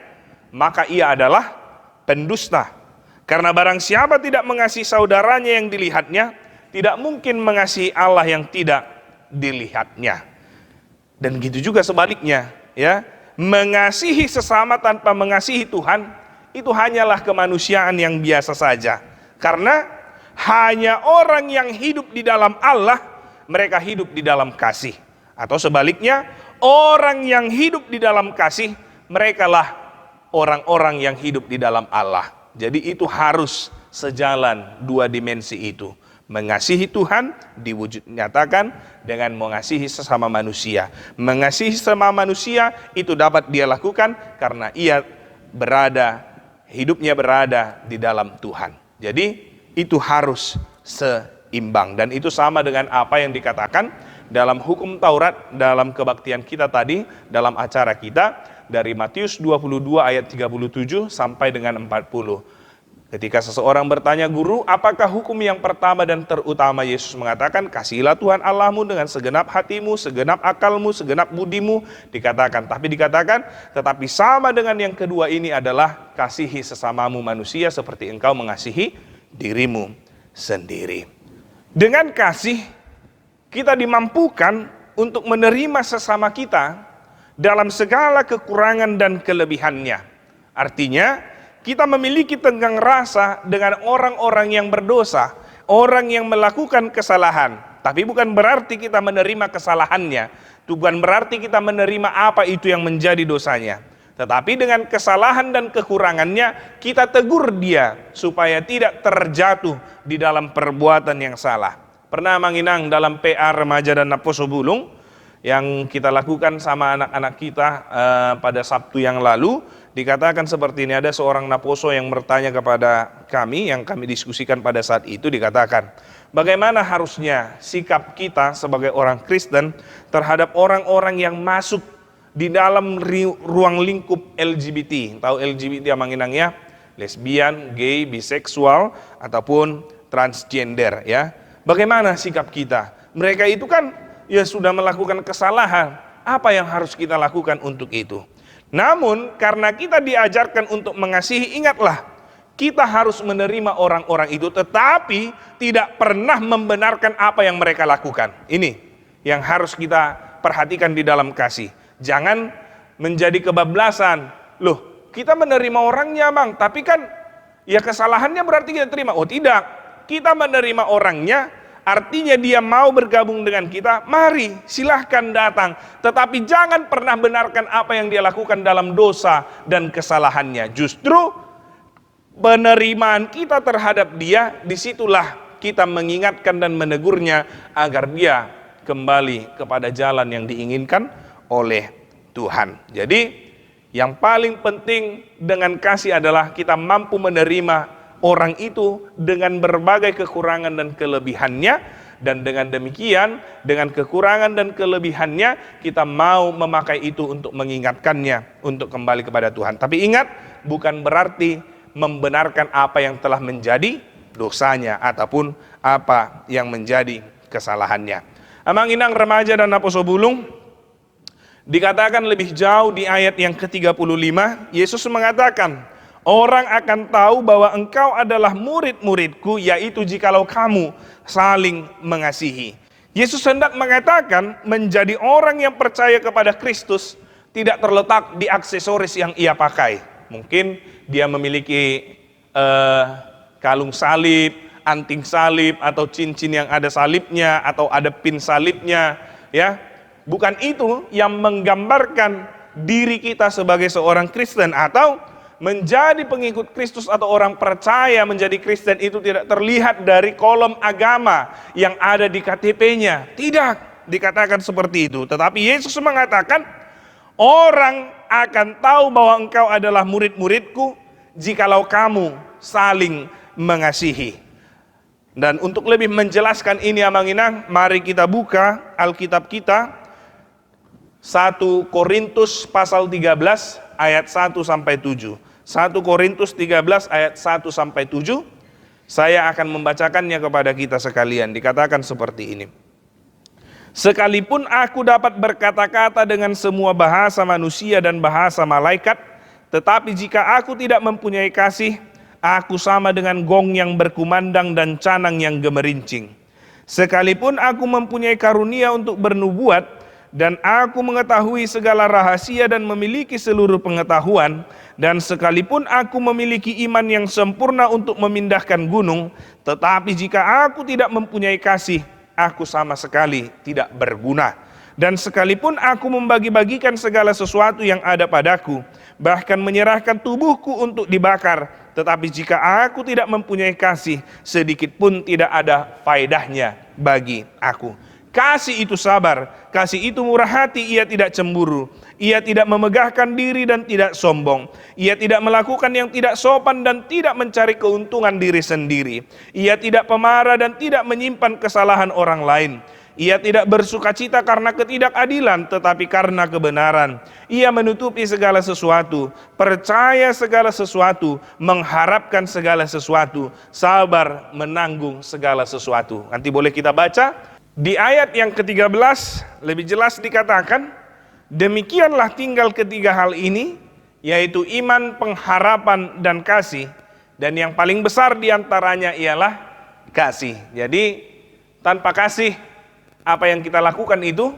maka ia adalah pendusta. Karena barang siapa tidak mengasihi saudaranya yang dilihatnya, tidak mungkin mengasihi Allah yang tidak dilihatnya. Dan gitu juga sebaliknya, ya. Mengasihi sesama tanpa mengasihi Tuhan itu hanyalah kemanusiaan yang biasa saja. Karena hanya orang yang hidup di dalam Allah, mereka hidup di dalam kasih. Atau sebaliknya, orang yang hidup di dalam kasih, merekalah orang-orang yang hidup di dalam Allah. Jadi itu harus sejalan dua dimensi itu. Mengasihi Tuhan diwujud nyatakan dengan mengasihi sesama manusia. Mengasihi sesama manusia itu dapat dia lakukan karena ia hidupnya berada di dalam Tuhan. Jadi itu harus seimbang, dan itu sama dengan apa yang dikatakan dalam hukum Taurat, dalam kebaktian kita tadi, dalam acara kita dari Matius 22 ayat 37 sampai dengan 40. Ketika seseorang bertanya, guru, apakah hukum yang pertama dan terutama? Yesus mengatakan, kasihilah Tuhan Allahmu dengan segenap hatimu, segenap akalmu, segenap budimu. Tetapi sama dengan yang kedua ini adalah kasihi sesamamu manusia seperti engkau mengasihi dirimu sendiri. Dengan kasih, kita dimampukan untuk menerima sesama kita dalam segala kekurangan dan kelebihannya. Artinya, kita memiliki tenggang rasa dengan orang-orang yang berdosa, orang yang melakukan kesalahan. Tapi bukan berarti kita menerima kesalahannya, bukan berarti kita menerima apa itu yang menjadi dosanya. Tetapi dengan kesalahan dan kekurangannya, kita tegur dia supaya tidak terjatuh di dalam perbuatan yang salah. Pernah Manginang dalam PA Remaja dan Napa Subulung, yang kita lakukan sama anak-anak kita pada Sabtu yang lalu, dikatakan seperti ini. Ada seorang naposo yang bertanya kepada kami, yang kami diskusikan pada saat itu, dikatakan, bagaimana harusnya sikap kita sebagai orang Kristen terhadap orang-orang yang masuk di dalam ruang lingkup LGBT. Tahu LGBT Amang Inang ya? Lesbian, gay, biseksual, ataupun transgender ya. Bagaimana sikap kita? Mereka itu kan ya sudah melakukan kesalahan. Apa yang harus kita lakukan untuk itu? Namun karena kita diajarkan untuk mengasihi, ingatlah, kita harus menerima orang-orang itu, tetapi tidak pernah membenarkan apa yang mereka lakukan. Ini yang harus kita perhatikan di dalam kasih. Jangan menjadi kebablasan. Loh, kita menerima orangnya bang, tapi kan ya kesalahannya berarti kita terima. Oh tidak, kita menerima orangnya, artinya dia mau bergabung dengan kita, mari silahkan datang. Tetapi jangan pernah benarkan apa yang dia lakukan dalam dosa dan kesalahannya. Justru penerimaan kita terhadap dia, disitulah kita mengingatkan dan menegurnya agar dia kembali kepada jalan yang diinginkan oleh Tuhan. Jadi yang paling penting dengan kasih adalah kita mampu menerima orang itu dengan berbagai kekurangan dan kelebihannya, dan dengan demikian, dengan kekurangan dan kelebihannya, kita mau memakai itu untuk mengingatkannya untuk kembali kepada Tuhan. Tapi ingat, bukan berarti membenarkan apa yang telah menjadi dosanya ataupun apa yang menjadi kesalahannya. Amang Inang, remaja dan Naposo Bulung, dikatakan lebih jauh di ayat yang ke-35, Yesus mengatakan, orang akan tahu bahwa engkau adalah murid-muridku, yaitu jikalau kamu saling mengasihi. Yesus hendak mengatakan menjadi orang yang percaya kepada Kristus tidak terletak di aksesoris yang ia pakai. Mungkin dia memiliki kalung salib, anting salib, atau cincin yang ada salibnya, atau ada pin salibnya, ya. Bukan itu yang menggambarkan diri kita sebagai seorang Kristen, atau menjadi pengikut Kristus atau orang percaya menjadi Kristen itu tidak terlihat dari kolom agama yang ada di KTP-nya. Tidak dikatakan seperti itu. Tetapi Yesus mengatakan, orang akan tahu bahwa engkau adalah murid-muridku jikalau kamu saling mengasihi. Dan untuk lebih menjelaskan ini Amang Inang, mari kita buka Alkitab kita, 1 Korintus pasal 13 ayat 1 sampai 7. 1 Korintus 13 ayat 1 sampai 7. Saya akan membacakannya kepada kita sekalian. Dikatakan seperti ini. Sekalipun aku dapat berkata-kata dengan semua bahasa manusia dan bahasa malaikat, tetapi jika aku tidak mempunyai kasih, aku sama dengan gong yang berkumandang dan canang yang gemerincing. Sekalipun aku mempunyai karunia untuk bernubuat, dan aku mengetahui segala rahasia dan memiliki seluruh pengetahuan, dan sekalipun aku memiliki iman yang sempurna untuk memindahkan gunung, tetapi jika aku tidak mempunyai kasih, aku sama sekali tidak berguna. Dan sekalipun aku membagi-bagikan segala sesuatu yang ada padaku, bahkan menyerahkan tubuhku untuk dibakar, tetapi jika aku tidak mempunyai kasih, sedikit pun tidak ada faedahnya bagi aku. Kasih itu sabar, kasih itu murah hati, ia tidak cemburu, ia tidak memegahkan diri dan tidak sombong, ia tidak melakukan yang tidak sopan dan tidak mencari keuntungan diri sendiri, ia tidak pemarah dan tidak menyimpan kesalahan orang lain, ia tidak bersukacita karena ketidakadilan tetapi karena kebenaran, ia menutupi segala sesuatu, percaya segala sesuatu, mengharapkan segala sesuatu, sabar menanggung segala sesuatu. Nanti boleh kita baca di ayat yang ke-13, lebih jelas dikatakan, demikianlah tinggal ketiga hal ini, yaitu iman, pengharapan, dan kasih. Dan yang paling besar diantaranya ialah kasih. Jadi tanpa kasih, apa yang kita lakukan itu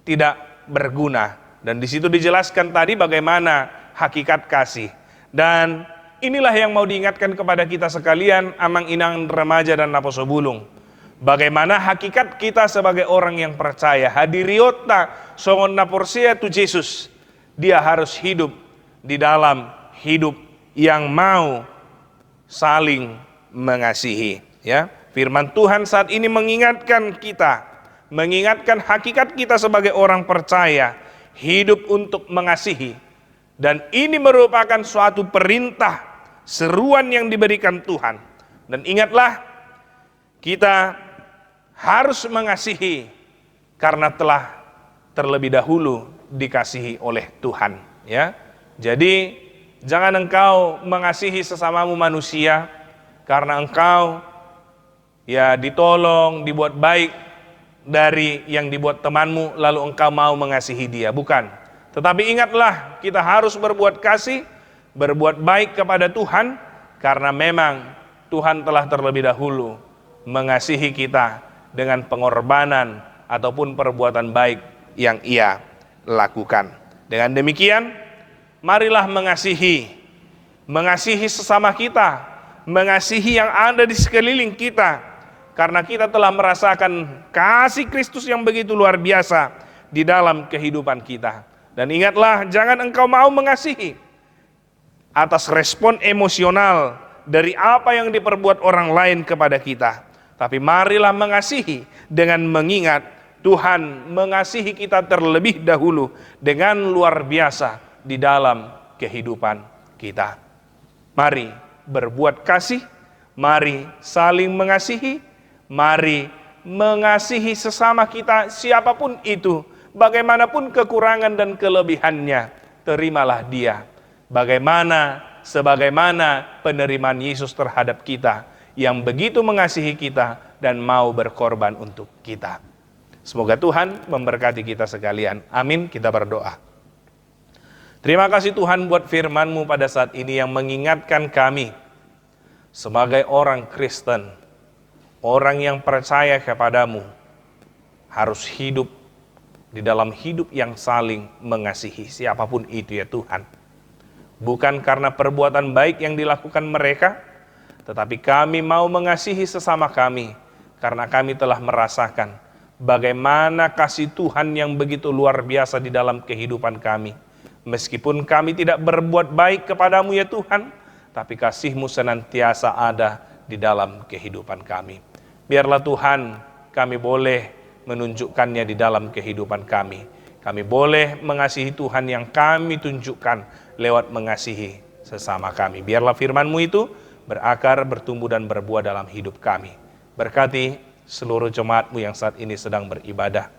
tidak berguna. Dan di situ dijelaskan tadi bagaimana hakikat kasih. Dan inilah yang mau diingatkan kepada kita sekalian, Amang Inang, remaja dan Naposo Bulung. Bagaimana hakikat kita sebagai orang yang percaya. Hadiriota songon naporsia tu Yesus. Dia harus hidup di dalam hidup yang mau saling mengasihi. Ya, firman Tuhan saat ini mengingatkan kita mengingatkan hakikat kita sebagai orang percaya, hidup untuk mengasihi. Dan ini merupakan suatu perintah, seruan yang diberikan Tuhan. Dan ingatlah, kita harus mengasihi karena telah terlebih dahulu dikasihi oleh Tuhan, ya. Jadi jangan engkau mengasihi sesamamu manusia karena engkau ya ditolong, dibuat baik dari yang dibuat temanmu, lalu engkau mau mengasihi dia. Bukan. Tetapi ingatlah, kita harus berbuat kasih, berbuat baik kepada Tuhan, karena memang Tuhan telah terlebih dahulu mengasihi kita dengan pengorbanan ataupun perbuatan baik yang Ia lakukan. Dengan demikian, marilah mengasihi sesama kita, mengasihi yang ada di sekeliling kita, karena kita telah merasakan kasih Kristus yang begitu luar biasa di dalam kehidupan kita. Dan ingatlah, jangan engkau mau mengasihi atas respon emosional dari apa yang diperbuat orang lain kepada kita, tapi marilah mengasihi dengan mengingat Tuhan mengasihi kita terlebih dahulu dengan luar biasa di dalam kehidupan kita. Mari berbuat kasih, mari saling mengasihi, mari mengasihi sesama kita siapapun itu, bagaimanapun kekurangan dan kelebihannya, terimalah dia. Sebagaimana penerimaan Yesus terhadap kita, yang begitu mengasihi kita dan mau berkorban untuk kita. Semoga Tuhan memberkati kita sekalian. Amin. Kita berdoa. Terima kasih Tuhan buat firman-Mu pada saat ini yang mengingatkan kami sebagai orang Kristen, orang yang percaya kepadamu, harus hidup di dalam hidup yang saling mengasihi siapapun itu ya Tuhan. Bukan karena perbuatan baik yang dilakukan mereka, tetapi kami mau mengasihi sesama kami karena kami telah merasakan bagaimana kasih Tuhan yang begitu luar biasa di dalam kehidupan kami. Meskipun kami tidak berbuat baik kepadamu ya Tuhan, tapi kasih-Mu senantiasa ada di dalam kehidupan kami. Biarlah Tuhan, kami boleh menunjukkannya di dalam kehidupan kami. Kami boleh mengasihi Tuhan yang kami tunjukkan lewat mengasihi sesama kami. Biarlah firman-Mu itu berakar, bertumbuh dan berbuah dalam hidup kami. Berkati seluruh jemaat-Mu yang saat ini sedang beribadah,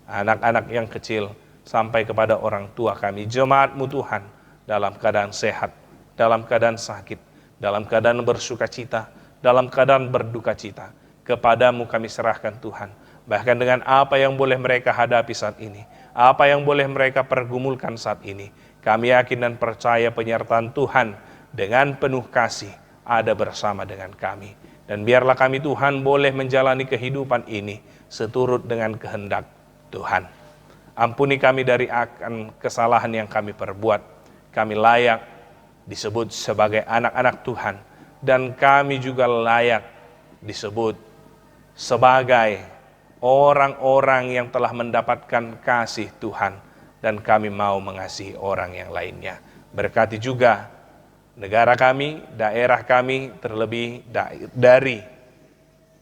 anak-anak yang kecil sampai kepada orang tua kami. Jemaat-Mu Tuhan dalam keadaan sehat, dalam keadaan sakit, dalam keadaan bersuka cita, dalam keadaan berduka cita. Kepadamu kami serahkan Tuhan. Bahkan dengan apa yang boleh mereka hadapi saat ini, apa yang boleh mereka pergumulkan saat ini, kami yakin dan percaya penyertaan Tuhan dengan penuh kasih ada bersama dengan kami. Dan biarlah kami Tuhan boleh menjalani kehidupan ini seturut dengan kehendak Tuhan. Ampuni kami dari akan kesalahan yang kami perbuat. Kami layak disebut sebagai anak-anak Tuhan, dan kami juga layak disebut sebagai orang-orang yang telah mendapatkan kasih Tuhan, dan kami mau mengasihi orang yang lainnya. Berkati juga negara kami, daerah kami, terlebih dari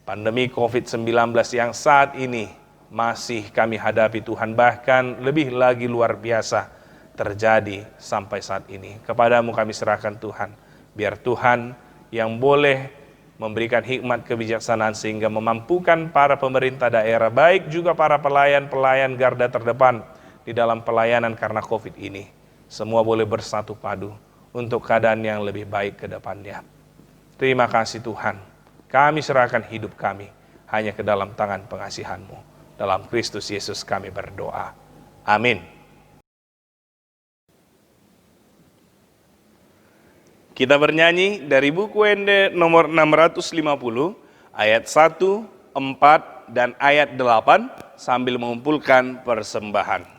pandemi COVID-19 yang saat ini masih kami hadapi Tuhan, bahkan lebih lagi luar biasa terjadi sampai saat ini. Kepadamu kami serahkan Tuhan, biar Tuhan yang boleh memberikan hikmat kebijaksanaan sehingga memampukan para pemerintah daerah, baik juga para pelayan-pelayan garda terdepan di dalam pelayanan karena COVID ini, semua boleh bersatu padu untuk keadaan yang lebih baik ke depannya. Terima kasih Tuhan, kami serahkan hidup kami hanya ke dalam tangan pengasihan-Mu. Dalam Kristus Yesus kami berdoa. Amin. Kita bernyanyi dari buku Wende nomor 650, ayat 1, 4, dan ayat 8 sambil mengumpulkan persembahan.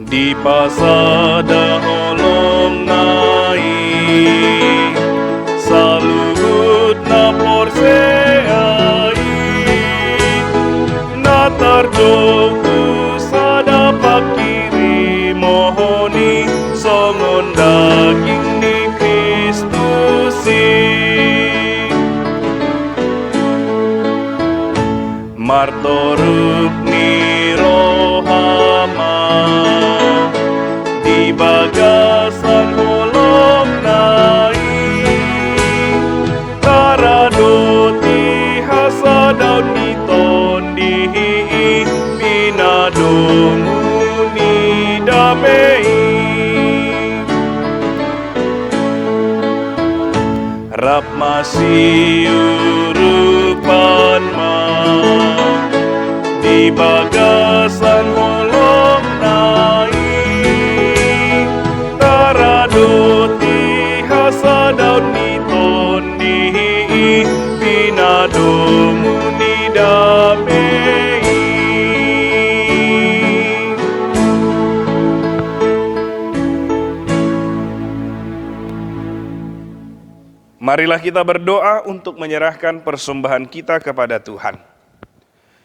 Di pasada holong nai, salugut na porseai, nata ton daging di Kristusi. Martoruk ni rohama di bagasan holong nai karadoti hasadaun ni tondi pinadomu ni damai rap masih urupan di bagasan holong nai taradoti hasadaun ni tondi pinadomu ni damai. Marilah kita berdoa untuk menyerahkan persembahan kita kepada Tuhan.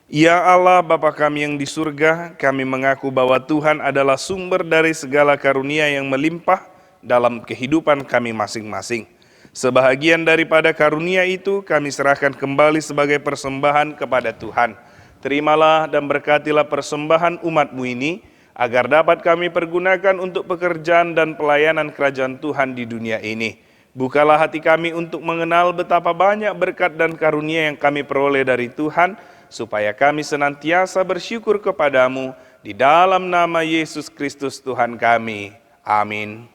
Ya Allah Bapa kami yang di surga, kami mengaku bahwa Tuhan adalah sumber dari segala karunia yang melimpah dalam kehidupan kami masing-masing. Sebahagian daripada karunia itu kami serahkan kembali sebagai persembahan kepada Tuhan. Terimalah dan berkatilah persembahan umat-Mu ini, agar dapat kami pergunakan untuk pekerjaan dan pelayanan kerajaan Tuhan di dunia ini. Bukalah hati kami untuk mengenal betapa banyak berkat dan karunia yang kami peroleh dari Tuhan, supaya kami senantiasa bersyukur kepadamu di dalam nama Yesus Kristus Tuhan kami. Amin.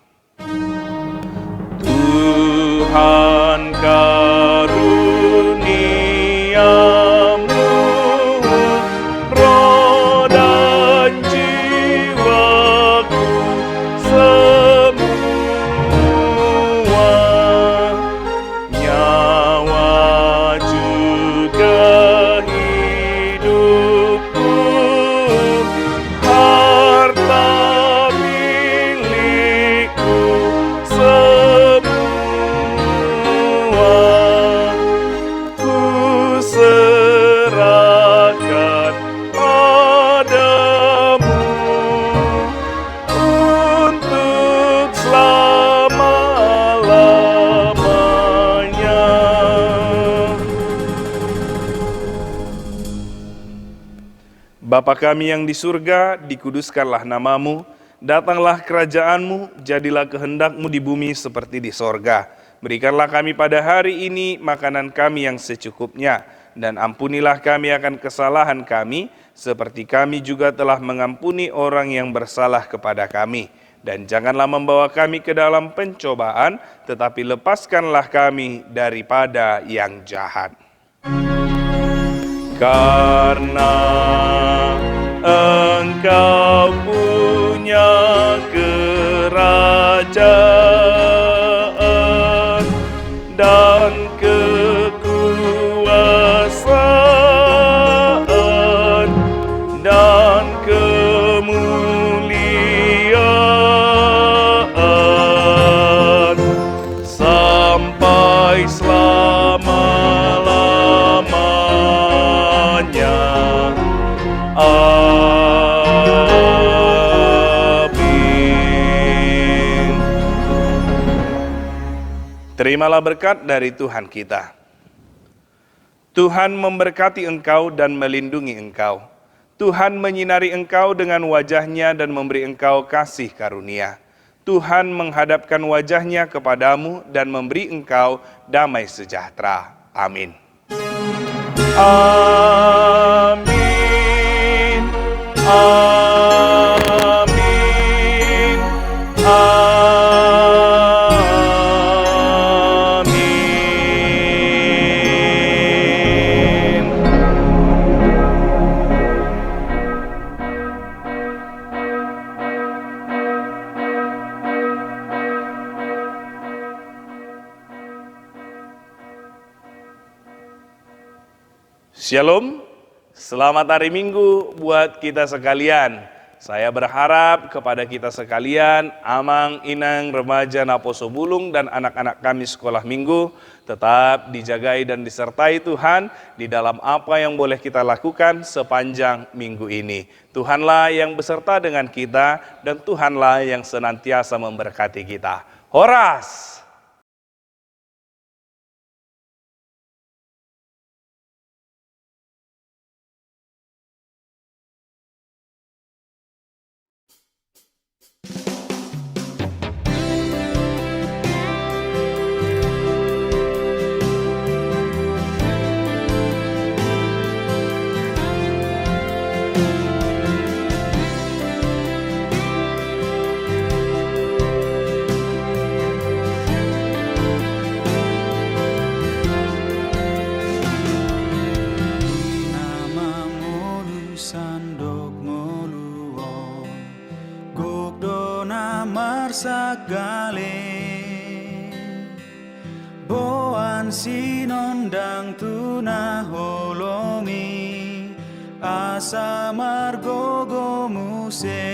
Tuhan karuniamu, roh dan jiwaku semua, nyawa juga harta milikku semua, ku serahkan padamu untuk selama-lamanya. Bapa kami yang di surga, dikuduskanlah namamu, datanglah kerajaanmu, jadilah kehendakmu di bumi seperti di sorga. Berikanlah kami pada hari ini makanan kami yang secukupnya, dan ampunilah kami akan kesalahan kami, seperti kami juga telah mengampuni orang yang bersalah kepada kami. Dan janganlah membawa kami ke dalam pencobaan, tetapi lepaskanlah kami daripada yang jahat. Karena Engkau punya kerajaan dan kekuasaan dan kemuliaan sampai selama-lamanya. Amin. Terimalah berkat dari Tuhan kita. Tuhan memberkati engkau dan melindungi engkau. Tuhan menyinari engkau dengan wajah-Nya dan memberi engkau kasih karunia. Tuhan menghadapkan wajah-Nya kepadamu dan memberi engkau damai sejahtera. Amin. Amin. Amin. Amin. Shalom. Selamat hari Minggu buat kita sekalian. Saya berharap kepada kita sekalian, Amang, Inang, remaja Naposo Bulung, dan anak-anak kami sekolah minggu, tetap dijagai dan disertai Tuhan di dalam apa yang boleh kita lakukan sepanjang minggu ini. Tuhanlah yang beserta dengan kita, dan Tuhanlah yang senantiasa memberkati kita. Horas! Sagale boan sinondang tuna holomi asa margogo muse